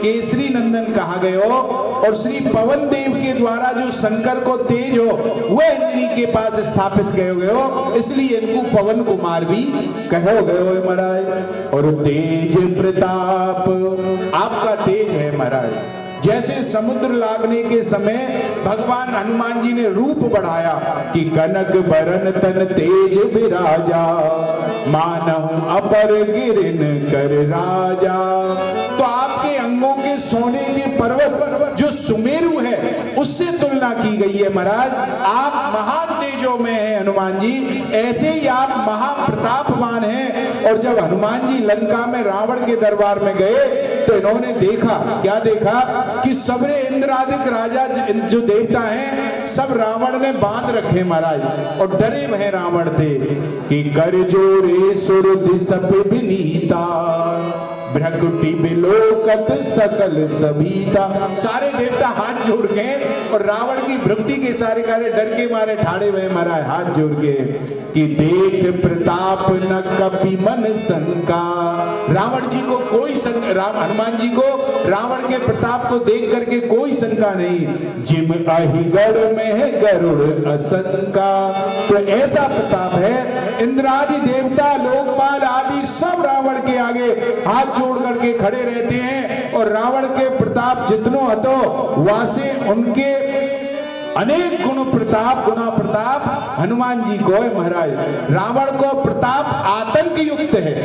केसरी नंदन कहा गयो। और श्री पवन देव के द्वारा जो शंकर को तेज हो वह अंजनी के पास स्थापित कहो गयो, इसलिए इनको पवन कुमार भी कहो गयो महाराज। और तेज प्रताप आपका तेज है महाराज, जैसे समुद्र लागने के समय भगवान हनुमान जी ने रूप बढ़ाया कि कनक बरन तन तेज विराजा मानहु अपर गिरिन कर राजा, तो आपके अंगों के के सोने के पर्वत जो सुमेरु है उससे तुलना की गई है। महाराज आप महान तेजों में हैं हनुमान जी, ऐसे ही आप महाप्रतापवान हैं। और जब हनुमान जी लंका में रावण के दरबार में गए तो इन्होंने देखा, क्या देखा कि सबरे इंद्रादिक राजा जो देवता हैं सब रावण ने बांध रखे महाराज, और डरे भय रावण थे कि कर जोरे सुर दिस विनीता भ्रकुटी बिलोकत सकल सबीता। सारे देवता हाथ जोड़ के और रावण की भ्रकुटी के सारे कार्य डर के मारे ठाड़े हुए महाराज हाथ जोड़ के कि देख प्रताप न कपि मन शंका। रावण जी को कोई हनुमान जी को रावण के प्रताप को देख करके कोई शंका नहीं। जिम अहिगढ़ में है गरुड़ असंका। तो ऐसा प्रताप है, इंद्रादि देवता लोकपाल आदि सब रावण के आगे हाथ जोड़ करके खड़े रहते हैं। और रावण के प्रताप जितनो हतो वासे उनके अनेक गुण प्रताप गुना प्रताप हनुमान जी को है महाराज। रावण को प्रताप आतंक युक्त है,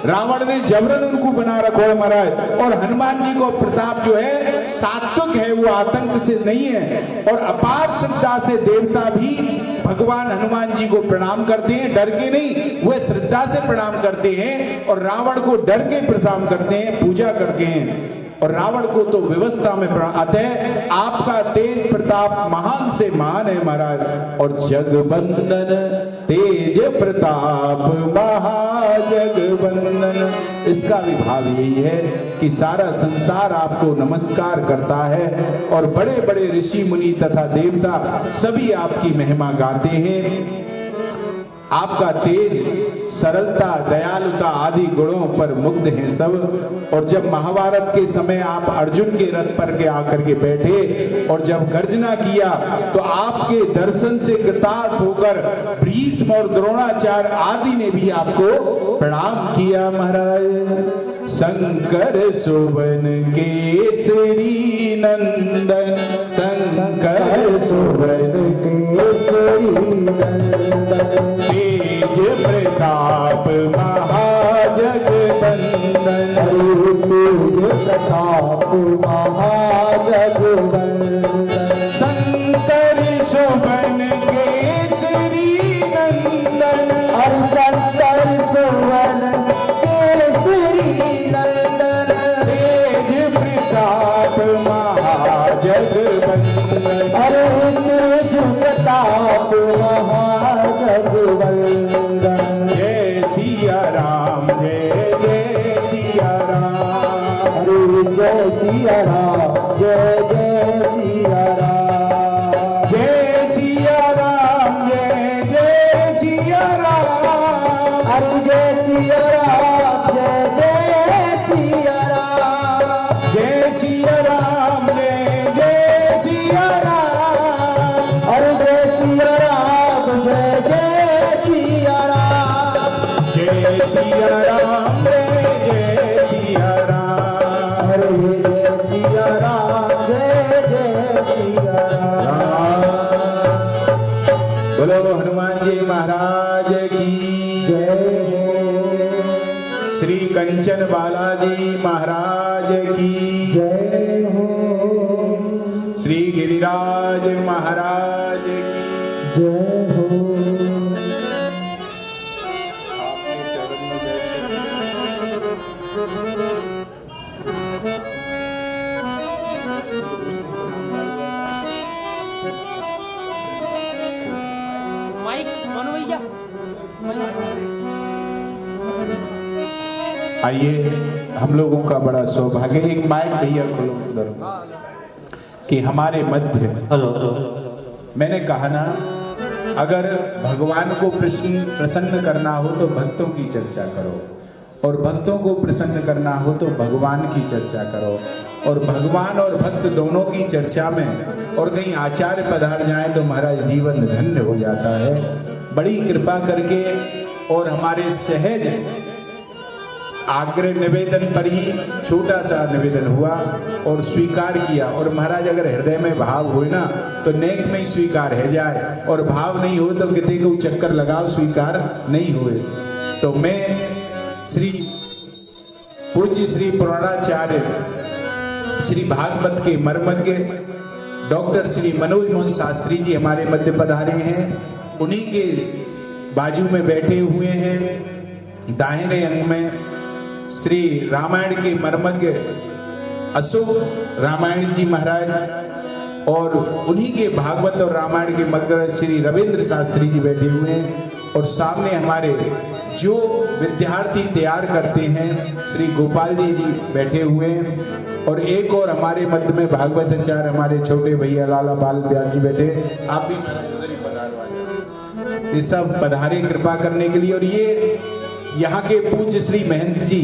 रावण ने जबरन उनको बना रखो है महाराज। और हनुमान जी को प्रताप जो है सात्विक है, वो आतंक से नहीं है। और अपार श्रद्धा से देवता भी भगवान हनुमान जी को प्रणाम करते हैं, डर के नहीं, वे श्रद्धा से प्रणाम करते हैं। और रावण को डर के प्रणाम करते हैं, पूजा करते हैं। और रावण को तो व्यवस्था में अतः आपका तेज प्रताप महान से महान है महाराज। और जगबंदन तेज प्रताप महाजगबंदन, इसका भी भाव यही है कि सारा संसार आपको नमस्कार करता है। और बड़े बड़े ऋषि मुनि तथा देवता सभी आपकी महिमा गाते हैं। आपका तेज, सरलता, दयालुता आदि गुणों पर मुग्ध हैं सब। और जब महाभारत के समय आप अर्जुन के रथ पर के आकर के बैठे और जब गर्जना किया तो आपके दर्शन से कृतार्थ होकर भीष्म और द्रोणाचार्य आदि ने भी आपको प्रणाम किया महाराज। शंकर सुवन केसरी नंदन, शंकर सुवन केसरी नंदन, तेज प्रताप महाजगबंदन, तेज प्रताप महाजगबंदन, शंकर सुवन केसरी नंदन, शंकर सुवन केसरी नंदन, तेज प्रताप महाजगबंदन, अरे तेज प्रताप महाजगबंदन। जय सिया राम, जय जय सिया राम, अरे जय सिया राम, जय जय सिया राम, जय सिया राम, जय जय सिया राम, अरे जय सिया राम, जय जय सिया राम, जय सिया राम, जय जय सिया राम, अरे जय सिया राम, जय जय सिया राम, जय सिया राम, जय सिया राम, अरे जय सिया राम, जय जय सिया राम। बोलो हनुमान जी महाराज की जय, श्री कंचन बालाजी महाराज की जय हो, श्री गिरिराज महाराज की जय हो। आपके चरण में माइक मनु भैया, आइए, हम लोगों का बड़ा सौभाग्य, एक माइक भैया खोलो उधर, कि हमारे मध्य, मैंने कहा ना, अगर भगवान को प्रसन्न करना हो तो भक्तों की चर्चा करो, और भक्तों को प्रसन्न करना हो तो भगवान की चर्चा करो। और भगवान और भक्त दोनों की चर्चा में और कहीं आचार्य पधार जाए तो महाराज जीवन धन्य हो जाता है। बड़ी कृपा करके और हमारे सहज आग्रह निवेदन पर ही छोटा सा निवेदन हुआ और स्वीकार किया। और महाराज अगर हृदय में भाव हो ना तो नेक में ही स्वीकार है जाए, और भाव नहीं हो तो किसी को चक्कर लगाओ स्वीकार नहीं हुए। तो मैं श्री पूज्य श्री पुराणाचार्य श्री भागवत के मर्मज्ञ डॉक्टर श्री मनोज मोहन शास्त्री जी हमारे मध्य पधारे हैं। उन्हीं के बाजू में बैठे हुए हैं दाहिने अंग में श्री रामायण के मर्मज्ञ अशोक रामायण जी महाराज, और उन्हीं के भागवत और रामायण के मग्र श्री रविंद्र शास्त्री जी बैठे हुए हैं। और सामने हमारे जो विद्यार्थी तैयार करते हैं श्री गोपाल जी बैठे हुए हैं। और एक और हमारे मध्य में भागवताचार्य हमारे छोटे भैया लाला बाल व्यास जी बैठे। आप भी ये सब पधारे कृपा करने के लिए। और ये यहाँ के पूज्य श्री महंत जी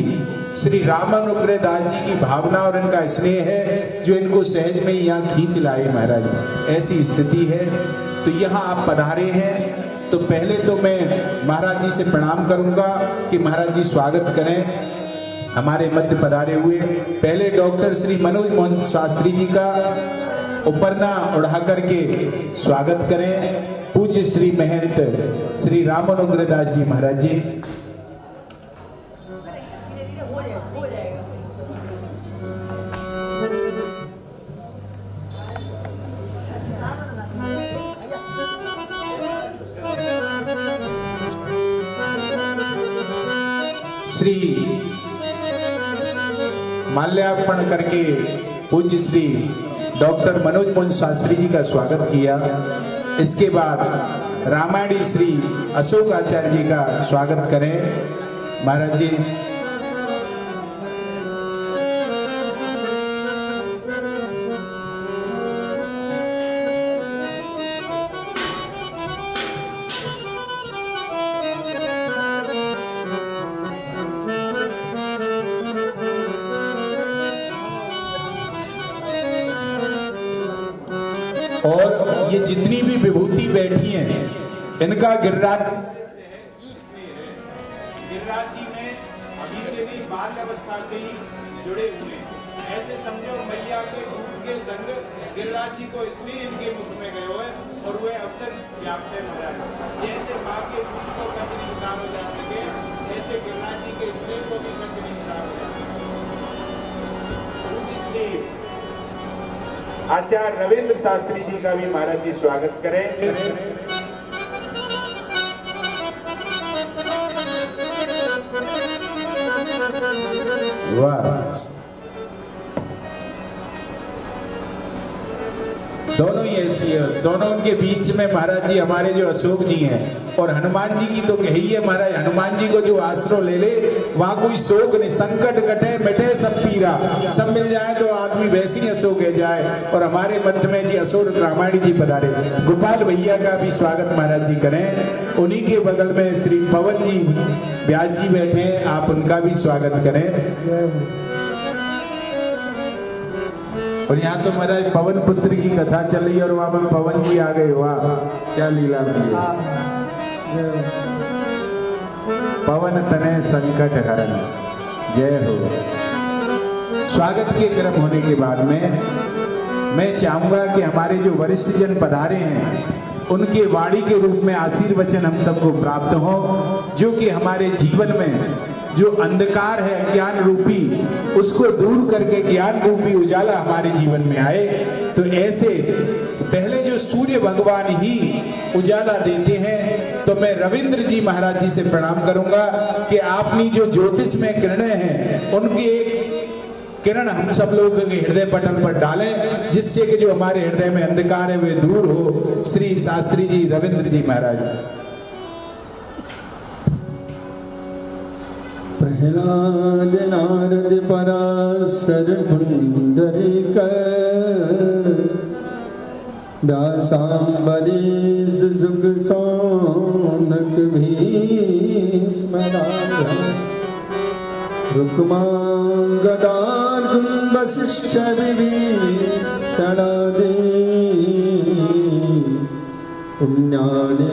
श्री रामानुग्रह दास जी की भावना और इनका स्नेह है जो इनको सहज में यहाँ खींच लाए महाराज, ऐसी स्थिति है। तो यहाँ आप पधारे हैं तो पहले तो मैं महाराज जी से प्रणाम करूंगा कि महाराज जी स्वागत करें हमारे मध्य पधारे हुए। पहले डॉक्टर श्री मनोज मोहन शास्त्री जी का उपरना उड़ा करके स्वागत करें पूज्य श्री महंत श्री रामानुग्रह दास जी महाराज जी। श्री माल्यार्पण करके पूज्य श्री डॉक्टर मनोज मोहन शास्त्री जी का स्वागत किया। इसके बाद रामायणी श्री अशोक आचार्य जी का स्वागत करें महाराज जी। और ये जितनी भी विभूति बैठी हैं इनका गिरिराज जी में अभी से नहीं बाल अवस्था से ही जुड़े हुए, ऐसे समझो मैया के दूध के संग गिरिराज जी को इसलिए इनके मुख में गए हुए और वे अब तक व्याप्त है महाराज। जैसे माँ के दूध को कभी उतार हो जा सके ऐसे गिरिराज जी के स्नेह को भी कभी उतार हो जा सके। आचार्य रविंद्र शास्त्री जी का भी महाराज जी स्वागत करें। वाह, दोनों ही ऐसी है। दोनों उनके बीच में महाराज जी हमारे जो अशोक जी हैं और हनुमान जी की तो कहिए महाराज, हनुमान जी को जो आश्रय ले ले वहां कोई शोक नहीं, संकट कटे मिटे सब पीरा, सब मिल जाए तो आदमी वैसी अशोक है जाए। और हमारे मध्य में जी अशोक रामायणी जी पधारे, गोपाल भैया का भी स्वागत महाराज जी करें। उन्हीं के बगल में श्री पवन जी व्यास जी बैठे हैं, आप उनका भी स्वागत करें। और यहाँ तो महाराज पवन पुत्र की कथा चल रही है और वहां पर पवन जी आ गए। वाह, क्या लीला की है। पवन तनय संकट हरण, जय हो। स्वागत के क्रम होने के बाद में मैं चाहूंगा कि हमारे जो वरिष्ठ जन पधारे हैं उनके वाणी के रूप में आशीर्वचन हम सबको प्राप्त हो, जो कि हमारे जीवन में जो अंधकार है ज्ञान रूपी उसको दूर करके ज्ञान रूपी उजाला हमारे जीवन में आए। तो ऐसे पहले जो सूर्य भगवान ही उजाला देते हैं, तो मैं रविंद्र जी महाराज जी से प्रणाम करूंगा कि आपनी जो ज्योतिष में किरणें हैं उनकी एक किरण हम सब लोगों के हृदय पटल पर डालें, जिससे कि जो हमारे हृदय में अंधकार है वे दूर हो। श्री शास्त्री जी रविंद्र जी महाराज। प्रहलाद नारद पराशर पुंडरीक व्यासांबरीश सुख सौनक भीष्म रुक्मांगदार्जुन वशिष्ठ विभीषणादि पुण्यानि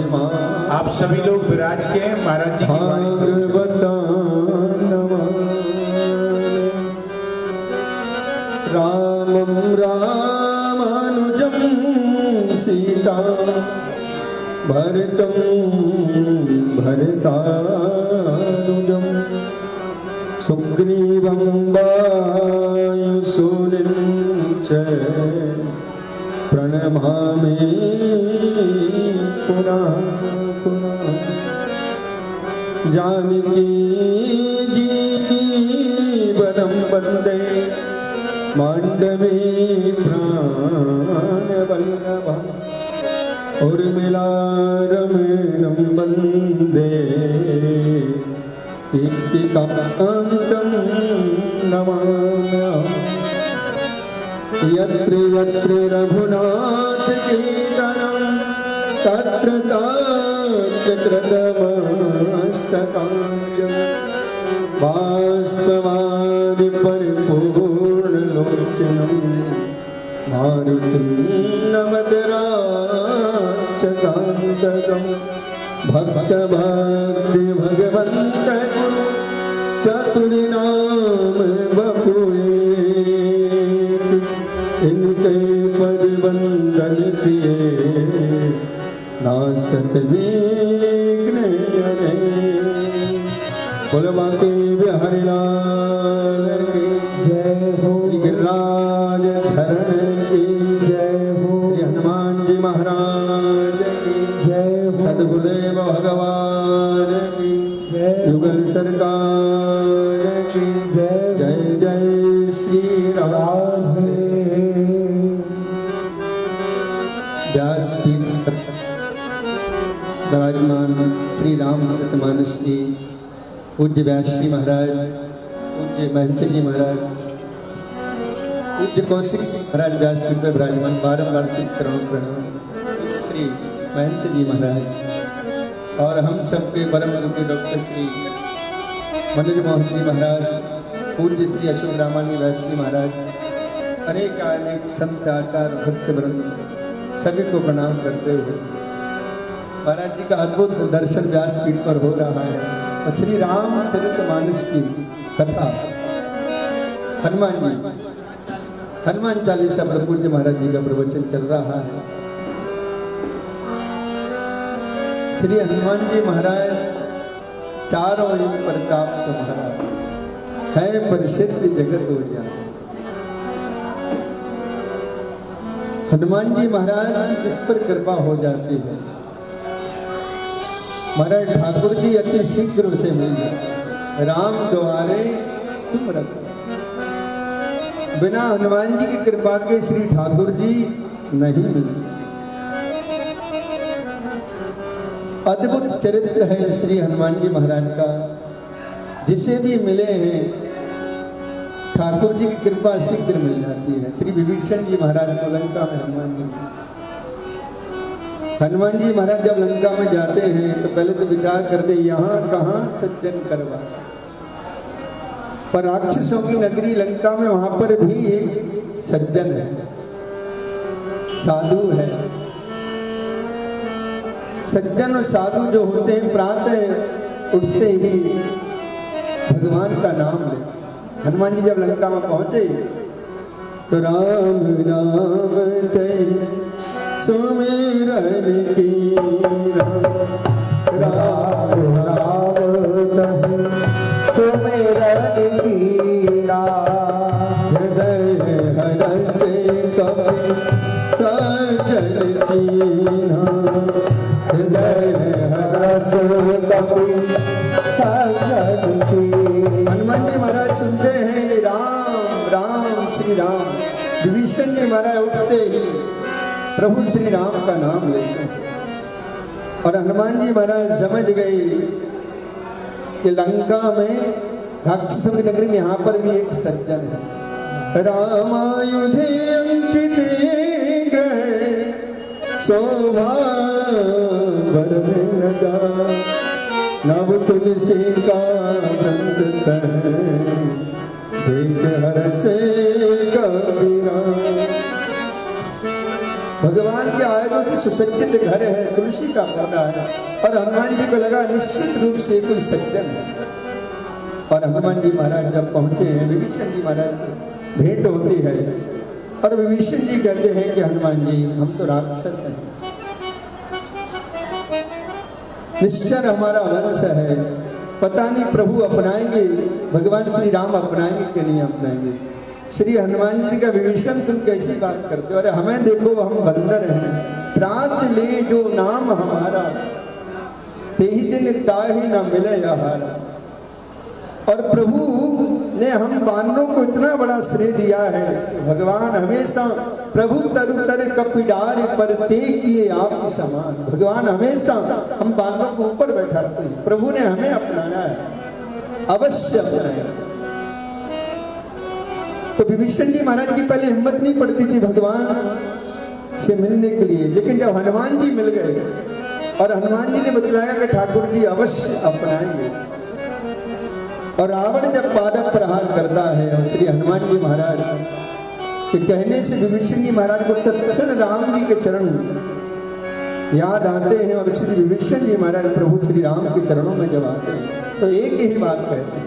आप सभी लोग विराज के महाराज जी की वाणी से। रामं रामानुजं सीता भरतं भरतानुजं सुग्रीवं वायुसूरिं च प्रणमामि पुनः पुनः। जानकी जीवनं वन्दे माण्डवी प्राणवल्लभम् उर्मिलारमणं वन्दे कीर्तिकान्तं नमाम्यहम्। यत्र यत्र रघुनाथकीर्तनं तत्र तत्र कृतमस्तकाञ्जलिं बाष्पवारि परिपूर्णलोचनं मारुतिं नमत राक्षसान्तकम्। भक्तभक्ति भगवन्त गुरु चतुर्नाम बपुए इनके पद वंदन किए नासत विघ्न हरे। बोलो बांके बिहारी लाल की जय हो। श्री गिरिराज धरण की जय हो। श्री हनुमान जी महाराज की जय हो। सद्गुरुदेव भगवान की जय। युगल सरकार की जय। जय जय श्री राम। व्यासपीठ विराजमान श्री रामचरितमानस जी पूज्य व्यास जी महाराज, पूज्य महंत जी महाराज, पूज्य कौशिक महाराज व्यासपीठ पर विराजमान, बारंबार श्री चरण प्रणाम श्री महंत जी महाराज। और हम सबके परम गुरु डॉक्टर श्री मनोज मोहन जी महाराज, पूज्य श्री अशोक रामानी व्यास जी महाराज, अनेक अनेक संत आचार्य भक्त वृंद सभी को प्रणाम करते हुए महाराज जी का अद्भुत दर्शन व्यासपीठ पर हो रहा है। और श्री रामचरितमानस की कथा हनुमान चालीसा पर पूज्य महाराज जी का प्रवचन चल रहा है। श्री हनुमान जी महाराज चारों युग प्रताप तुम्हारा है प्रसिद्ध जगत हो जाए। हनुमान जी महाराज की जिस पर कृपा हो जाती है महाराज ठाकुर जी अति शीघ्र उसे मिल जाए। राम द्वारे तुम रखो। बिना हनुमान जी की कृपा के श्री ठाकुर जी नहीं मिले। अद्भुत चरित्र है श्री हनुमान जी महाराज का। जिसे भी मिले हैं ठाकुर जी की कृपा शीघ्र मिल जाती है। श्री विभीषण जी महाराज को लंका में हनुमान जी महाराज जब लंका में जाते हैं तो पहले तो विचार करते यहाँ कहाँ सज्जन करवास, पर राक्षसों की नगरी लंका में वहां पर भी एक सज्जन है, साधु है। सज्जन और साधु जो होते हैं प्रातः उठते ही भगवान का नाम ले। हनुमान जी जब लंका में पहुंचे तो राम नाम ते सुमिरन की राम नाम सुमिरन की हृदय हरस कपि सजल चीन्हा। हृदय हरस कपि सजल चीन्हा। हनुमान जी महाराज सुनते हैं राम राम श्री राम। विभीषण जी महाराज उठते ही प्रभु श्री राम का नाम लेते हैं। और हनुमान जी महाराज समझ गए कि लंका में राक्षसों की नगरी में यहाँ पर भी एक सज्जन है। रामायुधे अंकित ग्रह शोभा बरन लगा। नव तुलसी का वृंद देख हरसे कबीरा। भगवान के आयुधों से सुसज्जित घर है, तुलसी का पौधा है। और हनुमान जी को लगा निश्चित रूप से कोई सज्जन है। और हनुमान जी महाराज जब पहुंचे हैं विभीषण जी महाराज से भेंट होती है और विभीषण जी कहते हैं कि हनुमान जी हम तो राक्षस हैं, निश्चय हमारा वंश है, पता नहीं प्रभु अपनाएंगे, भगवान श्री राम अपनाएंगे कि नहीं अपनाएंगे। श्री हनुमान जी का विभीषण तुम कैसी बात करते हो? अरे हमें देखो, हम बंदर हैं, प्रात ले जो नाम हमारा, ते ही दिन ताहि न मिले आहारा। और प्रभु ने हम बानरों को इतना बड़ा श्रेय दिया है, भगवान हमेशा प्रभु तरु तर कपिडार पर ते किए आप समान। भगवान हमेशा हम बानरों को ऊपर बैठाते हैं, प्रभु ने हमें अपनाया है, अवश्य अपनाया। तो विभीषण जी महाराज की पहले हिम्मत नहीं पड़ती थी भगवान से मिलने के लिए, लेकिन जब हनुमान जी मिल गए और हनुमान जी ने बतलाया कि ठाकुर जी अवश्य अपनाएंगे, और रावण जब पादप प्रहार करता है और श्री हनुमान जी महाराज के कहने से विभीषण जी महाराज को तत्क्षण राम जी के चरण याद आते हैं, और श्री विभीषण जी महाराज प्रभु श्री राम के चरणों में जब आते हैं तो एक ही बात कहते हैं,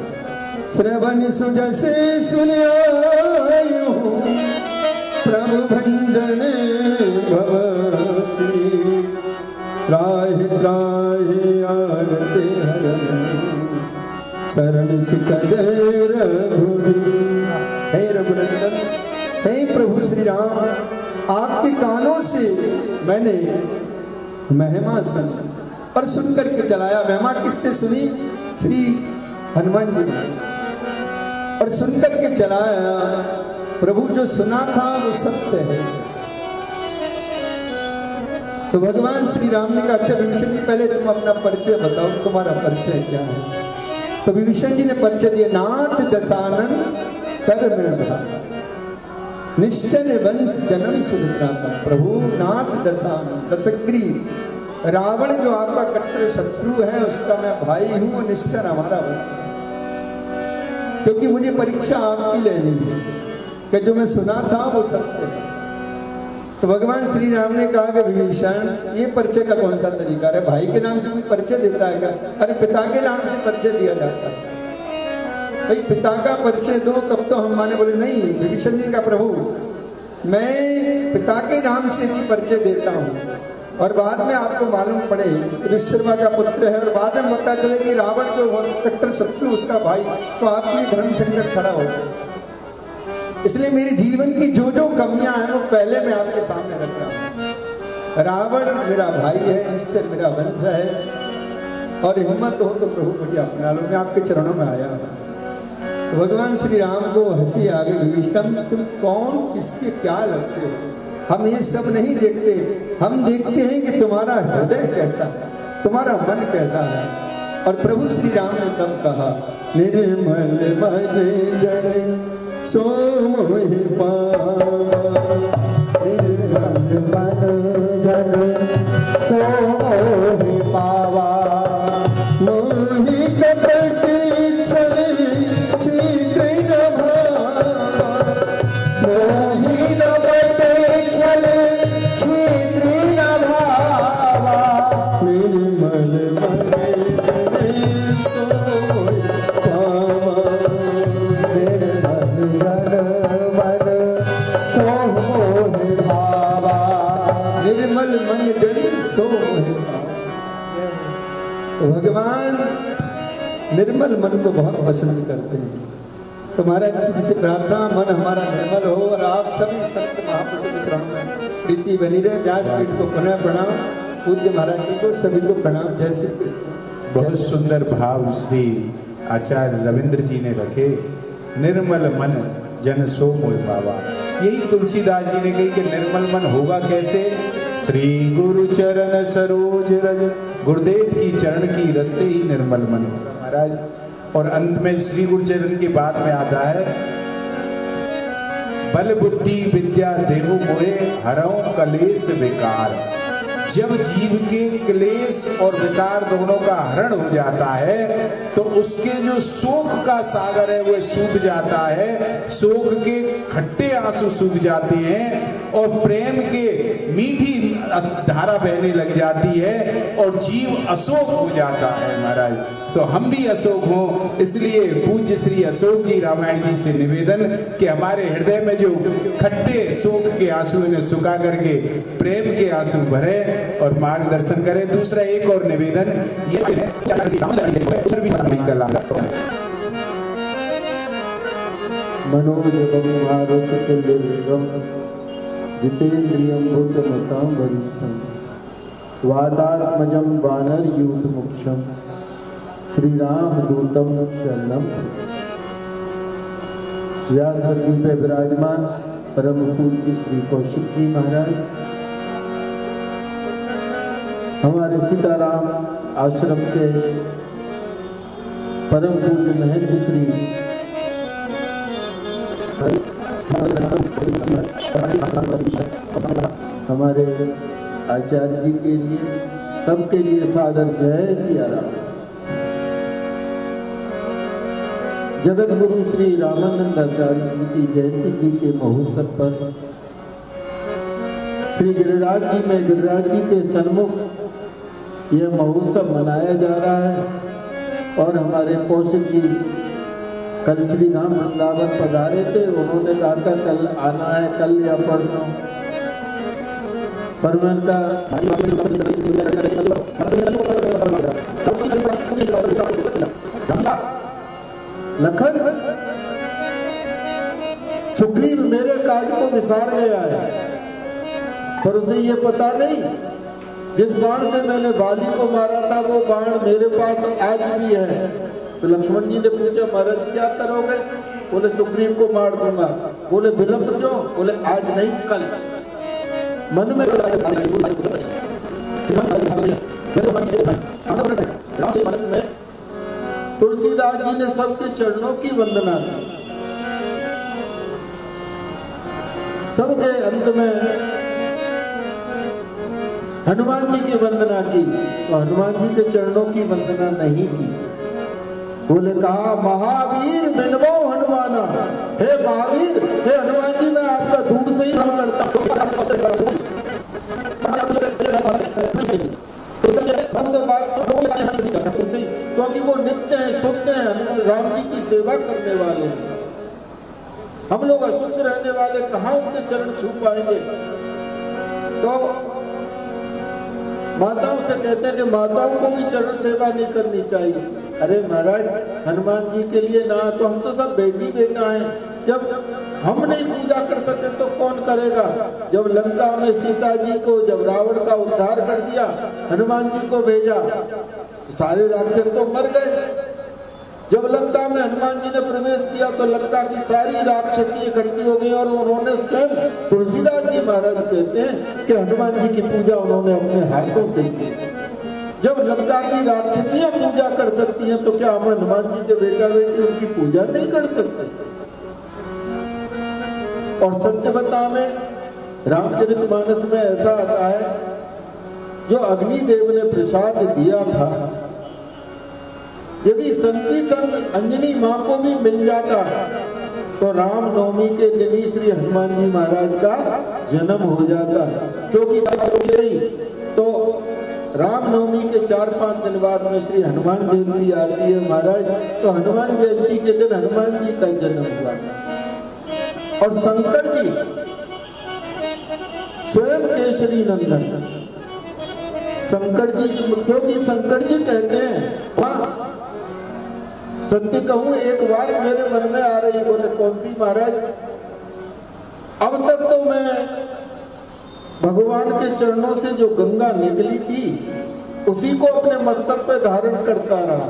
श्रवण सुजसे सुनियो प्रभु भंजन भवति, त्राहि त्राहि आरते हरहि, शरण सुखद रघुवीर। हे रघुनंदन, हे प्रभु श्री राम, आपके कानों से मैंने महिमा सुनी और सुनकर के चलाया। महिमा किससे सुनी? श्री हनुमान जी ने, और सुनकर के चलाया। प्रभु जो सुना था वो सत्य है। तो भगवान श्री राम ने कहा, अच्छा विभीषण जी पहले तुम अपना परिचय बताओ, तुम्हारा परिचय क्या है? तो विभीषण जी ने परिचय दिया, नाथ दशानन कर में भागा, निश्चय वंश जन्म सुमित्रा का। प्रभु नाथ दशानन, दशग्रीव, रावण जो आपका कट्टर शत्रु है उसका मैं भाई हूं, और निश्चय हमारा वंश, क्योंकि मुझे परीक्षा आपकी लेनी है कि जो मैं सुना था वो सत्य है। तो भगवान श्री राम ने कहा कि विभीषण, ये परिचय का कौन सा तरीका है? भाई के नाम से कोई परिचय देता है क्या? अरे पिता के नाम से परिचय दिया जाता है। भाई पिता का परिचय दो तब तो हम माने। बोले नहीं, विभीषण जी का प्रभु मैं पिता के नाम से ही परिचय देता हूँ, और बाद में आपको मालूम पड़े कि विश्वकर्मा का पुत्र है, और बाद में पता चले कि रावण जो कट्टर शत्रु उसका भाई, तो आपकी धर्म संकट खड़ा हो गया। इसलिए मेरे जीवन की जो जो कमियां हैं वो पहले मैं आपके सामने रख रहा हूं। रावण मेरा भाई है, निश्चय मेरा वंश है, और हिम्मत हो तो प्रभु मुझे अपना लो, मैं आपके चरणों में आया। तो भगवान श्री राम को हंसी आ गई, विभीषण तुम कौन, किसके क्या लगते हो? हम ये सब नहीं देखते, हम देखते हैं कि तुम्हारा हृदय कैसा है, तुम्हारा मन कैसा है। और प्रभु श्री राम ने तब कहा, निर्मल मन जन सो मोहि पावा, निर्मल मन जन सो मोहि पावा, मोहि कपट छल चित्र न भावा, मोहि कपट छल चित्र न भावा, निर्मल मन जन सो मोहि पावा, निर्मल मन जन सो मोहि पावा। तो भगवान निर्मल मन को बहुत पसंद करते हैं। तुम्हारा किसी से प्रार्थना मन हमारा निर्मल हो, और आप सभी संत महापुरुषों के चरणों में प्रीति बनी रहे। व्यासपीठ को पुनः प्रणाम, पूज्य महाराज जी को सभी को प्रणाम। जय श्री कृष्ण। बहुत सुंदर भाव श्री आचार्य रविंद्र जी ने रखे, निर्मल मन जन सो मोहि पावा। यही तुलसीदास जी ने कही कि निर्मल मन होगा कैसे? श्री गुरु चरण सरोज रज, गुरुदेव की चरण की रस से ही निर्मल मन होगा महाराज। और अंत में श्री गुरु चरण के बाद में आता है, बल बुद्धि विद्या देहु मोहे, हरऊं कलेश विकार। जब जीव के क्लेश और विकार दोनों का हरण हो जाता है तो उसके जो शोक का सागर है वो सूख जाता है, शोक के खट्टे आंसू सूख जाते हैं और प्रेम के मीठी धारा बहने लग जाती है और जीव अशोक हो जाता है महाराज। तो हम भी अशोक हों, इसलिए पूज्य श्री अशोक जी रामायण जी से निवेदन कि हमारे हृदय में जो खट्टे शोक के आंसू इन्हें सुखा करके प्रेम के आंसू भरे और मार्गदर्शन करें। दूसरा एक और निवेदन मनोजवं मारुततुल्यवेगं जितेन्द्रियं बुद्धिमतां वरिष्ठं वातात्मजं वानरयूथमुख्यं श्रीरामदूतं शरणं व्यासगद्दी पे विराजमान परम पूज्य श्री कौशिक जी महाराज, हमारे सीताराम आश्रम के परम पूज्य महंत श्री हमारे आचार्य जी के लिए, सबके लिए सादर जय सिया राम। जगत गुरु श्री रामानंदाचार्य जी की जयंती जी के महोत्सव पर श्री गिरिराज जी में गिरिराज जी के सन्मुख यह महोत्सव मनाया जा रहा है। और हमारे कौशिक जी कल श्री धाम वृंदावन पधारे थे, उन्होंने कहा था कल आना है, कल या परसों, पर मैं लखन सुग्रीव मेरे काज को विसार गया है, पर उसे ये पता नहीं जिस बाण से मैंने बाली को मारा था वो बाण मेरे पास आज भी है। तो लक्ष्मण जी ने पूछा महाराज क्या करोगे? बोले सुग्रीव को मार दूंगा। बोले विलंब क्यों? बोले आज नहीं कल। मन में तुलसीदास जी ने सबके चरणों की वंदना की, सबके अंत में हनुमान जी की वंदना की, तो हनुमान जी के चरणों की वंदना नहीं की। बोले कहा महावीर बिनवो हनुमाना, हे महावीर, हे हनुमान जी, मैं आपका दूर से ही नाम करता हूँ, क्योंकि वो नित्य हैं, शुद्ध हैं, राम जी की सेवा करने वाले हैं। हम लोग अशुद्ध रहने वाले कहाँ उनके चरण छू पाएंगे? तो माताओं से कहते हैं कि माताओं को भी चरण सेवा नहीं करनी चाहिए। अरे महाराज, हनुमान जी के लिए ना, तो हम तो सब बेटी बेटा हैं, जब हम नहीं पूजा कर सके तो कौन करेगा? जब लंका में सीता जी को, जब रावण का उद्धार कर दिया, हनुमान जी को भेजा, तो सारे राक्षस तो मर गए। जब लंका में हनुमान जी ने प्रवेश किया तो लंका की सारी राक्षसी इकट्ठी हो गई, और उन्होंने स्वयं, तुलसीदास जी महाराज कहते हैं कि हनुमान जी की पूजा उन्होंने अपने हाथों से की। जब लंका की राक्षसियां पूजा कर सकती हैं तो क्या हम हनुमान जी के बेटा बेटी उनकी पूजा नहीं कर सकते? और सत्यवता में रामचरितमानस में ऐसा आता है, जो अग्निदेव ने प्रसाद दिया था, यदि संगी संग अंजनी माँ को भी मिल जाता तो रामनवमी के दिन ही श्री हनुमान जी महाराज का जन्म हो जाता। क्योंकि तो रामनवमी के 4-5 दिन बाद में श्री हनुमान जयंती आती है महाराज, तो हनुमान जयंती के दिन हनुमान जी का जन्म हुआ। और शंकर जी स्वयं केसरी नंदन, शंकर जी, क्योंकि शंकर जी कहते हैं, हाँ सत्य कहूं एक बार मेरे मन में आ रही। बोले कौन सी महाराज? अब तक तो मैं भगवान के चरणों से जो गंगा निकली थी उसी को अपने मस्तक पे धारण करता रहा,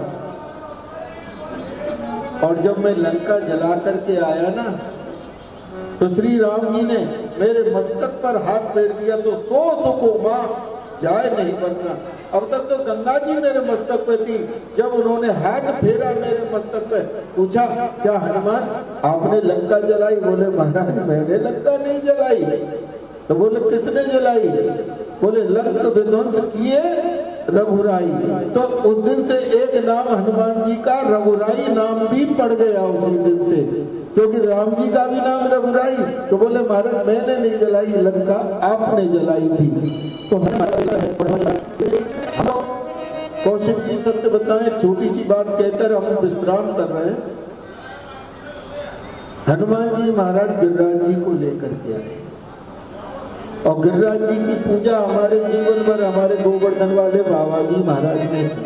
और जब मैं लंका जला करके आया ना, तो श्री राम जी ने मेरे मस्तक पर हाथ फेर दिया, तो सो सुखो मां जाए नहीं बनना। अब तक तो गंगा जी मेरे मस्तक पे थी, जब उन्होंने हाथ फेरा मेरे मस्तक पे, पूछा क्या हनुमान आपने लंका जलाई? बोले महाराज मैंने लंका नहीं जलाई। तो बोले किसने जलाई? बोले लंक विध्वंस किए रघुराई। तो उस दिन से एक नाम हनुमान जी का रघुराई नाम भी पड़ गया उसी दिन से, क्योंकि राम जी का भी नाम रघुराई। तो बोले महाराज मैंने नहीं जलाई लंका, आपने जलाई थी। तो कौशिक जी सत्य बताएं, छोटी सी बात कहकर हम विश्राम कर रहे हैं। हनुमान जी महाराज गिरिराज जी को लेकर के आए, और गिरिराज जी की पूजा हमारे जीवन भर हमारे गोवर्धन वाले बाबा जी महाराज ने की।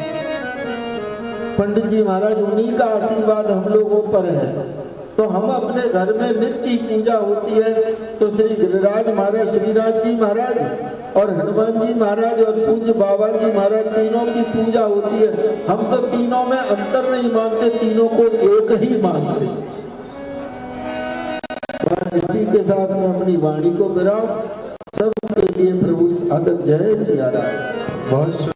पंडित जी महाराज उन्हीं का आशीर्वाद हम लोगों पर है। तो हम अपने घर में नित्य पूजा होती है तो श्री गिरिराज महाराज, श्रीनाथ जी महाराज और हनुमान जी महाराज और पूज्य बाबा जी महाराज तीनों की पूजा होती है। हम तो तीनों में अंतर नहीं मानते, तीनों को एक ही मानते। इसी के साथ मैं अपनी वाणी को विराम। सबके लिए प्रभु आदर, जय सिया राम। बहुत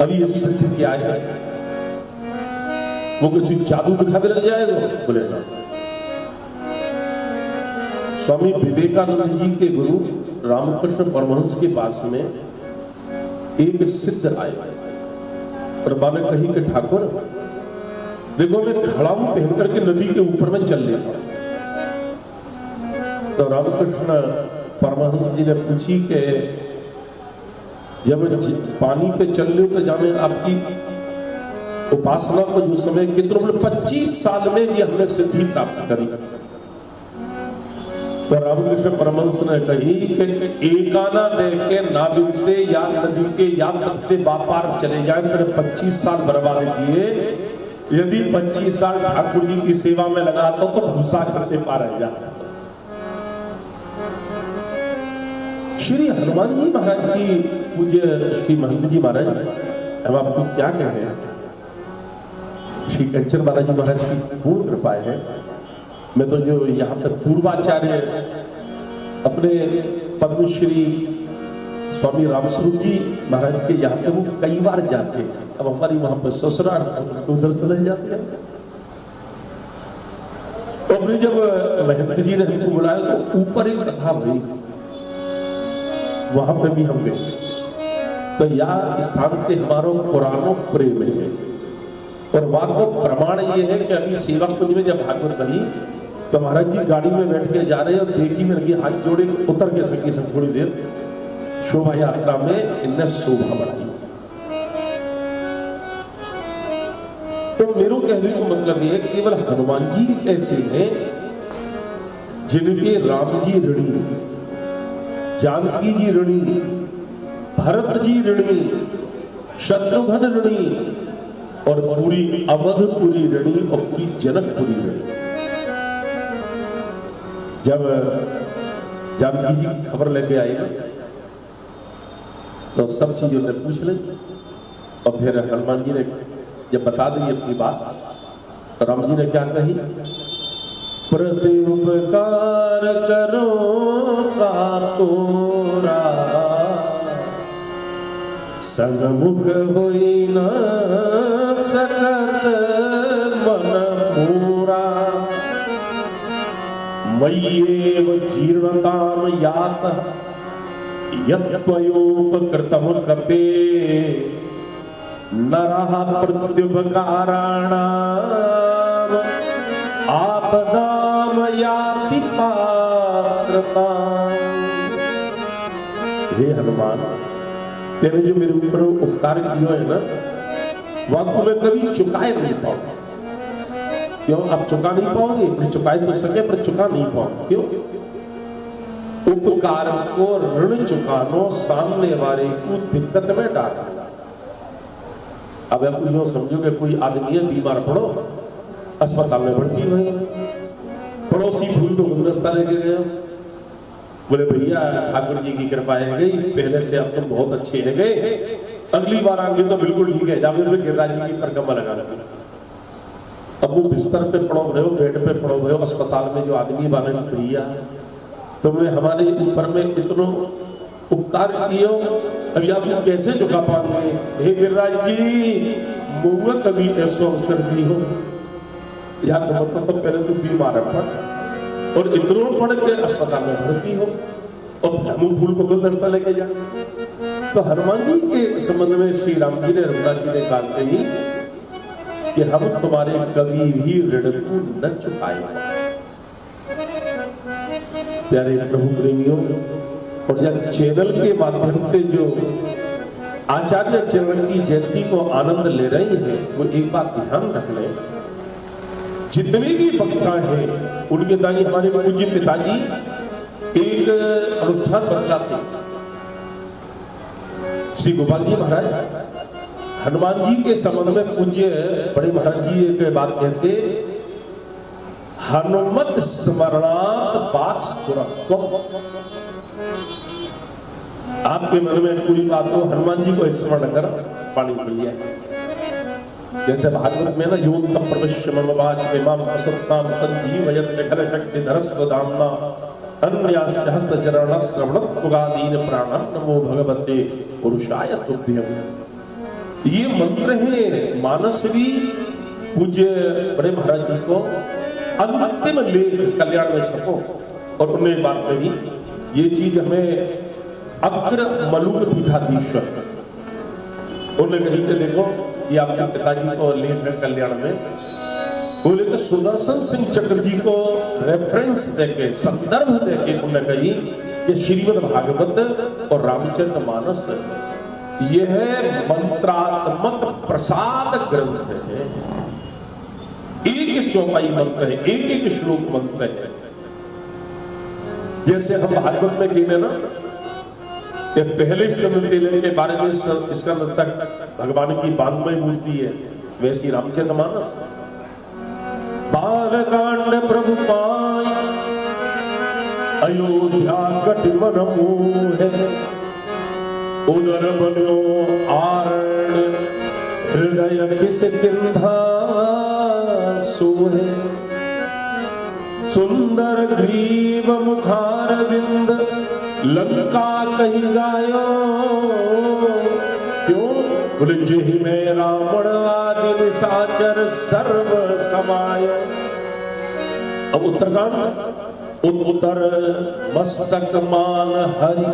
अभी ये सिद्ध क्या है? वो कुछ जादू दिखाने लग जाएगा? बोले ना। स्वामी विवेकानंद जी के गुरु रामकृष्ण परमहंस के पास में एक सिद्ध आए और माने कही कि ठाकुर देखो मैं खड़ा हूं पहन करके नदी के ऊपर में चल लेता हूं। तो रामकृष्ण परमहंस जी ने पूछी कि जब पानी पे चल रहे हो तो जाने आपकी उपासना को जो समय कितने बोले 25 साल में जी हमने सिद्धि प्राप्त करी। तो रामकृष्ण परमहंस ने कही कि एकाना दे के नाविकते या नदी के या पत्ते व्यापार चले जाए मैंने 25 साल बर्बाद किए। यदि 25 साल ठाकुर जी की सेवा में लगाता तो भूसा करते पार रह जाता। श्री हनुमान जी महाराज की पूज्य श्री महंत जी महाराज अब आपको क्या कहें, श्री कंचन बाला जी महाराज की पूर्ण कृपा है। मैं तो जो यहाँ पे पूर्वाचार्य अपने पद्मश्री स्वामी रामस्वरूप जी महाराज के यहाँ पे वो कई बार जाते हैं। अब हमारी वहां पर ससुराल उधर चले जाते हैं। और फिर जब महंत जी ने हमको बुलाया तो ऊपर एक कथा हुई, वहां पे भी हम गए। तो यह स्थान के हमारो पुरानो प्रेम है और वहां को प्रमाण ये है कि अभी सेवा कुंज में जब भागवत रही तो महाराज जी गाड़ी में बैठ के जा रहे हैं और देखी में लगी हाथ जोड़े उतर के सकी सब थोड़ी देर शोभा यात्रा में इनने शोभा बढ़ाई। तो मेरे कहने का मतलब ये केवल हनुमान जी ऐसे हैं जिनके राम जी ऋणी, जानकी जी ऋणी, भरत जी ऋणी, शत्रुघ्न ऋणी और पूरी अवधपुरी ऋणी और पूरी जनकपुरी ऋणी। जब जानकी जी खबर लेके आई तो सब चीजों ने पूछ ली और फिर हनुमान जी ने जब बता दी अपनी बात तो राम जी ने क्या कही, प्रति उपकार करो का तोरा सन्मुख होई न सकत मन पूरा मय्येव जीर्णताम यात यत्त्वयोपकृतम कपे नरः प्रत्युपकाराणाम आपदाम याति पात्रताम्। हे हनुमान, तेने जो मेरे ऊपर उपकार किया है ना वह तो मैं कभी चुकाए नहीं पाऊंगा। क्यों? आप चुका नहीं पाओगे? चुकाए तो सके पर चुका नहीं पाओगे। क्यों? उपकार को ऋण चुकानो सामने वाले को दिक्कत में डालना। अब आप यूं समझो कि कोई आदमी है बीमार पड़ो अस्पताल में भर्ती हुए, पड़ोसी फूल तो गुलदस्ता लेके गया, बोले भैया ठाकुर जी की कृपा है गई, पहले से अब तुम बहुत अच्छे है गए, अगली बार आएंगे तो बिल्कुल ठीक है, जावे गिरिराज जी की परिक्रमा लगा लगे। अब वो बिस्तर पे पड़ो भयो, बेड पे पड़ो भयो, अस्पताल में जो आदमी बारे भैया तुमने हमारे ऊपर में इतनो उपकार किए, अभी आप कैसे चुका पाओगे? हे गिरिराज जी मुझे कभी ऐसा अवसर दी हो यार मतलब तो पहले तू बीमार है पड़, और इतनो पड़ के अस्पताल में भर्ती हो और मुंह फूल को गुलदस्ता लेके जा। तो हनुमान जी के संबंध में श्री राम जी ने रघुनाथ जी ने कहा कही कि हम तुम्हारे कभी भी ऋण को न चुकाएंगे। प्यारे प्रभु प्रेमियों, और यह चैनल के माध्यम से जो आचार्य चरण की जयंती को आनंद ले रहे हैं, वो एक बात ध्यान रख लें, जितने भी वक्ता हैं उनके ताई हमारे पूज्य पिताजी एक अनुष्ठान बतलाते। श्री गोपाल जी महाराज हनुमान जी के संबंध में पूज्य बड़े महाराज जी एक बात कहते, हनुमत स्मरणात् बाक् स्फुरत्वम्। आपके मन में कोई बात हो, हनुमान जी को स्मरण कर पानी पी लिया। जैसे भागवत में ना योन तम प्रविश्य मम वाच इमाम असुत्ताम संजीवयत विघ्न शक्ति धरस्व धाम्ना अन्यास्य हस्तचरण श्रवणत पुगादीन प्राणं नमो भगवते पुरुषाय तुभ्यं। ये मंत्र है मानसवी पूज्य बड़े महाराज जी को अंतिम लेख कल्याण में छपो, और उन्होंने बात कही ये चीज हमें अग्र मलुक पीठाधीश्वर उन्होंने कही कि देखो ये आपके पिताजी को लेख है कल्याण में, बोले कि सुदर्शन सिंह चक्र जी को रेफरेंस देके संदर्भ देके उन्होंने कही कि श्रीमद् भागवत और रामचरित मानस ये है मंत्रात्मक प्रसाद ग्रंथ है। एक चौपाई मंत्र है, एक श्लोक मंत्र है। जैसे हम भागवत में कहते ना कि पहले स्कंद के बारे में स्कंद तक भगवान की 92 मूर्ति है, वैसी रामचरितमानस बालकांड प्रभु पाई अयोध्या कटमन मोह उदर बनो आरण्य हृदय किस किंधा सोहे सुंदर ग्रीव मुखार बिंद लंका कही गायो क्यों बुलझी में रावण आदि निशाचर सर्व समाय। अब उत्तरकांड उत्तर मस्तक मान हरि।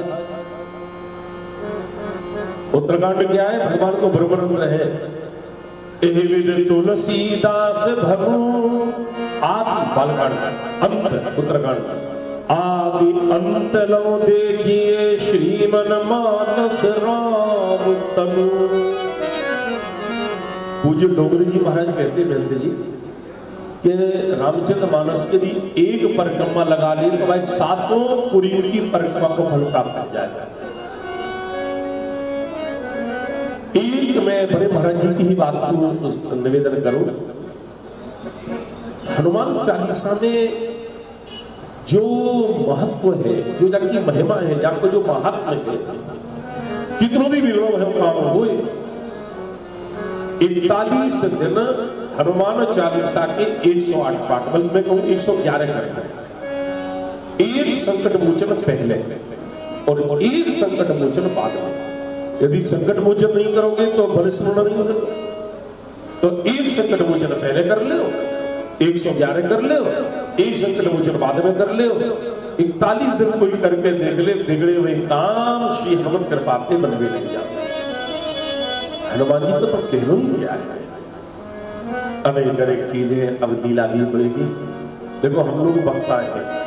उत्तरकांड क्या है? भगवान को ब्रह्मरंध्र है। एविद तुलसीदास भगु आदि बालकांड अंत उत्तरकांड आदि अंत लो देखिए श्रीमन मानस राम तनु। पूज्य डोगरी जी महाराज कहते बेनते जी कि रामचंद्र मानस के लिए एक परिक्रमा लगा ले तो भाई सातों पूरी की परिक्रमा को फल प्राप्त हो जाएगा। एक मैं बड़े महाराज जी की ही बात को निवेदन करूं, हनुमान चालीसा में जो महत्व है, जो जाकी महिमा है, जाको जो महात्म है, कितनों भी बिगड़ो है काम हुए 41 दिन हनुमान चालीसा के 108 पाठ, बल्कि मैं कहूं 111 करते हैं। एक संकट मोचन पहले और एक संकट मोचन बाद में। यदि संकट मोचन नहीं करोगे तो बल स्मरण नहीं होगा। तो एक संकट मोचन पहले कर लो, 111 कर लो, एक संकट मोचन बाद में कर लो। 41 दिन कोई करके देख ले, बिगड़े हुए काम श्री हनुमत कृपाते बनवे लग जाते। हनुमान जी को तो कहना ही क्या है, अनेक अनेक चीजें अब लीला भी बढ़ेगी। देखो हम लोग बकता है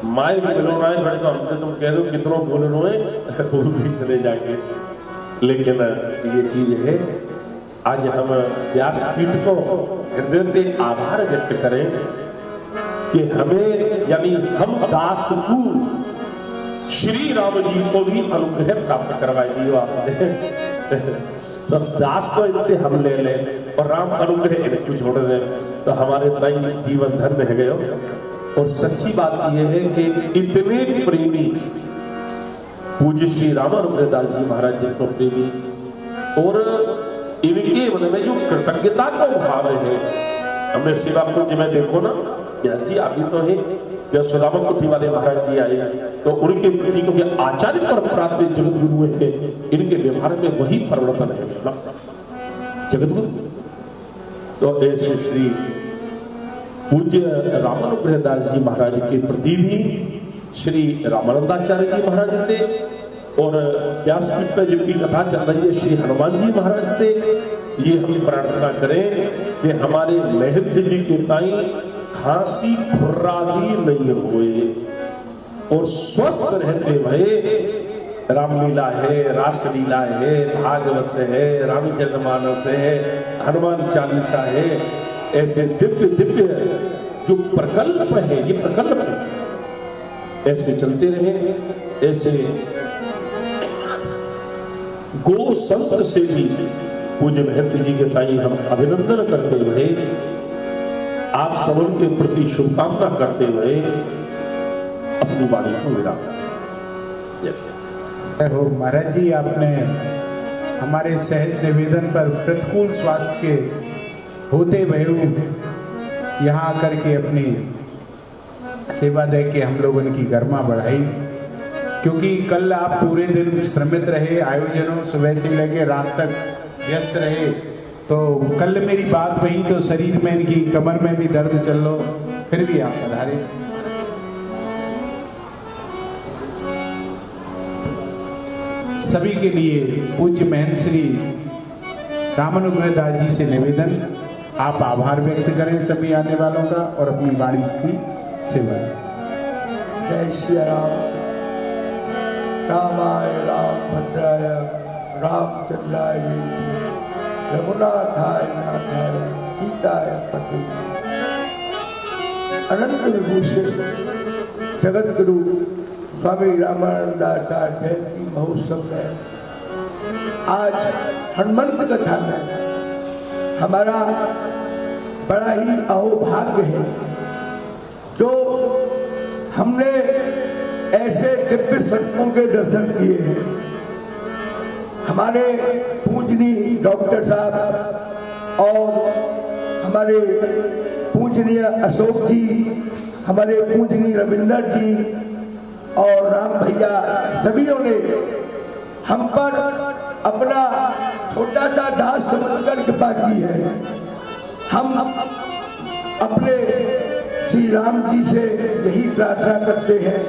माइक मिलोना है, बैठ हम तो तुम कह दो कितनों बोलनो है बोलते चले जाके। लेकिन ये चीज है, आज हम व्यासपीठ को हृदय से आभार व्यक्त करें कि हमें यानी हम दास को श्री राम जी को भी अनुग्रह प्राप्त करवाई दियो आपने। तो दास को इनसे हम ले लें और राम अनुग्रह इनको छोड़ दें तो हमारे भाई जीवन धन्य है गयो। और सच्ची बात यह है कि इतने प्रेमी पूज्य श्री रामानुग्रहदास जी महाराज जी को प्रेमी और इनके मन में जो कृतज्ञता का भाव है, हमने सेवा कुंज में देखो ना, जैसी अभी तो है जब सुदामा कुटी वाले महाराज जी आए तो उनके प्रति क्योंकि आचार्य परंपरा में जगत गुरु है, इनके व्यवहार में वही परिवर्तन है जगत गुरु। तो ऐसे श्री पूज्य रामानुग्रह दास जी महाराज के प्रति भी श्री रामानंदाचार्य जी महाराज थे, और व्यासपीठ पर जिनकी कथा चल रही है श्री हनुमान जी महाराज थे। ये हम प्रार्थना करें कि हमारे महंत जी के ताई खांसी खुर्रादी नहीं हुए और स्वस्थ रहते भये। रामलीला है, रासलीला है, भागवत है, रामचरितमानस है, हनुमान चालीसा है, ऐसे दिव्य दिव्य जो प्रकल्प है, ये प्रकल्प ऐसे चलते रहे। ऐसे गो संत से भी पूज्य महंत जी के ताई हम अभिनंदन करते हुए, आप सबों के प्रति शुभकामना करते हुए अपनी वाणी को विराम। हो महाराज जी, आपने हमारे सहज निवेदन पर प्रतिकूल स्वास्थ्य के होते हुए यहाँ आकर के अपनी सेवा दे के हम लोगों की गरिमा बढ़ाई, क्योंकि कल आप पूरे दिन श्रमित रहे, आयोजनों सुबह से लेके रात तक व्यस्त रहे। तो कल मेरी बात वही, तो शरीर में इनकी कमर में भी दर्द चल लो, फिर भी आप पधारे। सभी के लिए पूज्य महंत श्री रामानुग्रह दास जी से निवेदन, आप आभार व्यक्त करें सभी आने वालों का और अपनी वाणी की सेवा। जय श्री राम। रामाय रामभद्राय रामचंद्राय वेति रघुनाथाय नाथाय सीताय पते। अनंत विभूषण जगत गुरु स्वामी रामानंदाचार्य जयंती महोत्सव में आज हनुमंत कथा में हमारा बड़ा ही अहोभाग्य है, जो हमने ऐसे दिव्य संतों के दर्शन किए हैं। हमारे पूजनीय डॉक्टर साहब और हमारे पूजनीय अशोक जी, हमारे पूजनीय रविंदर जी और राम भैया, सभीयों ने हम पर अपना छोटा सा दास समझकर कृपा की है। हम अपने श्री राम जी से यही प्रार्थना करते हैं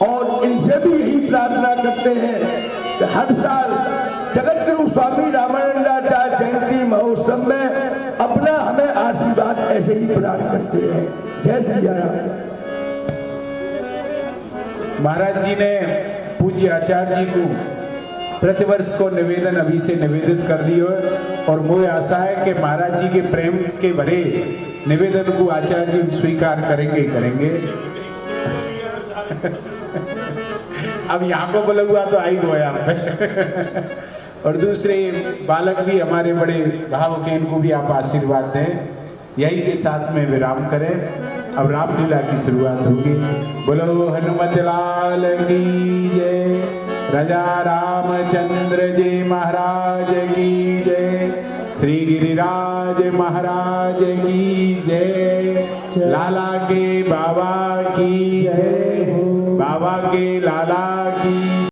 और इनसे भी यही प्रार्थना करते हैं कि हर साल जगत गुरु स्वामी रामानंदाचार्य जयंती महोत्सव में अपना हमें आशीर्वाद ऐसे ही प्रदान करते हैं। जय श्री राम। महाराज जी ने पूज्य आचार्य जी को प्रतिवर्ष को निवेदन अभी से निवेदित कर दियो, और मुझे आशा है कि महाराज जी के प्रेम के भरे निवेदन को आचार्य जी स्वीकार करेंगे ही करेंगे। अब यहाँ को बोला हुआ तो आई गो यहाँ पे। और दूसरे बालक भी हमारे बड़े भावुक हैं, इनको भी आप आशीर्वाद दें। यही के साथ में विराम करें। अब रामलीला की शुरुआत होगी। बोलो हनुमत लाल की जय, राजा रामचंद्र जी महाराज की जय, श्री गिरिराज महाराज की जय, लाला के बाबा की जय, बाबा के लाला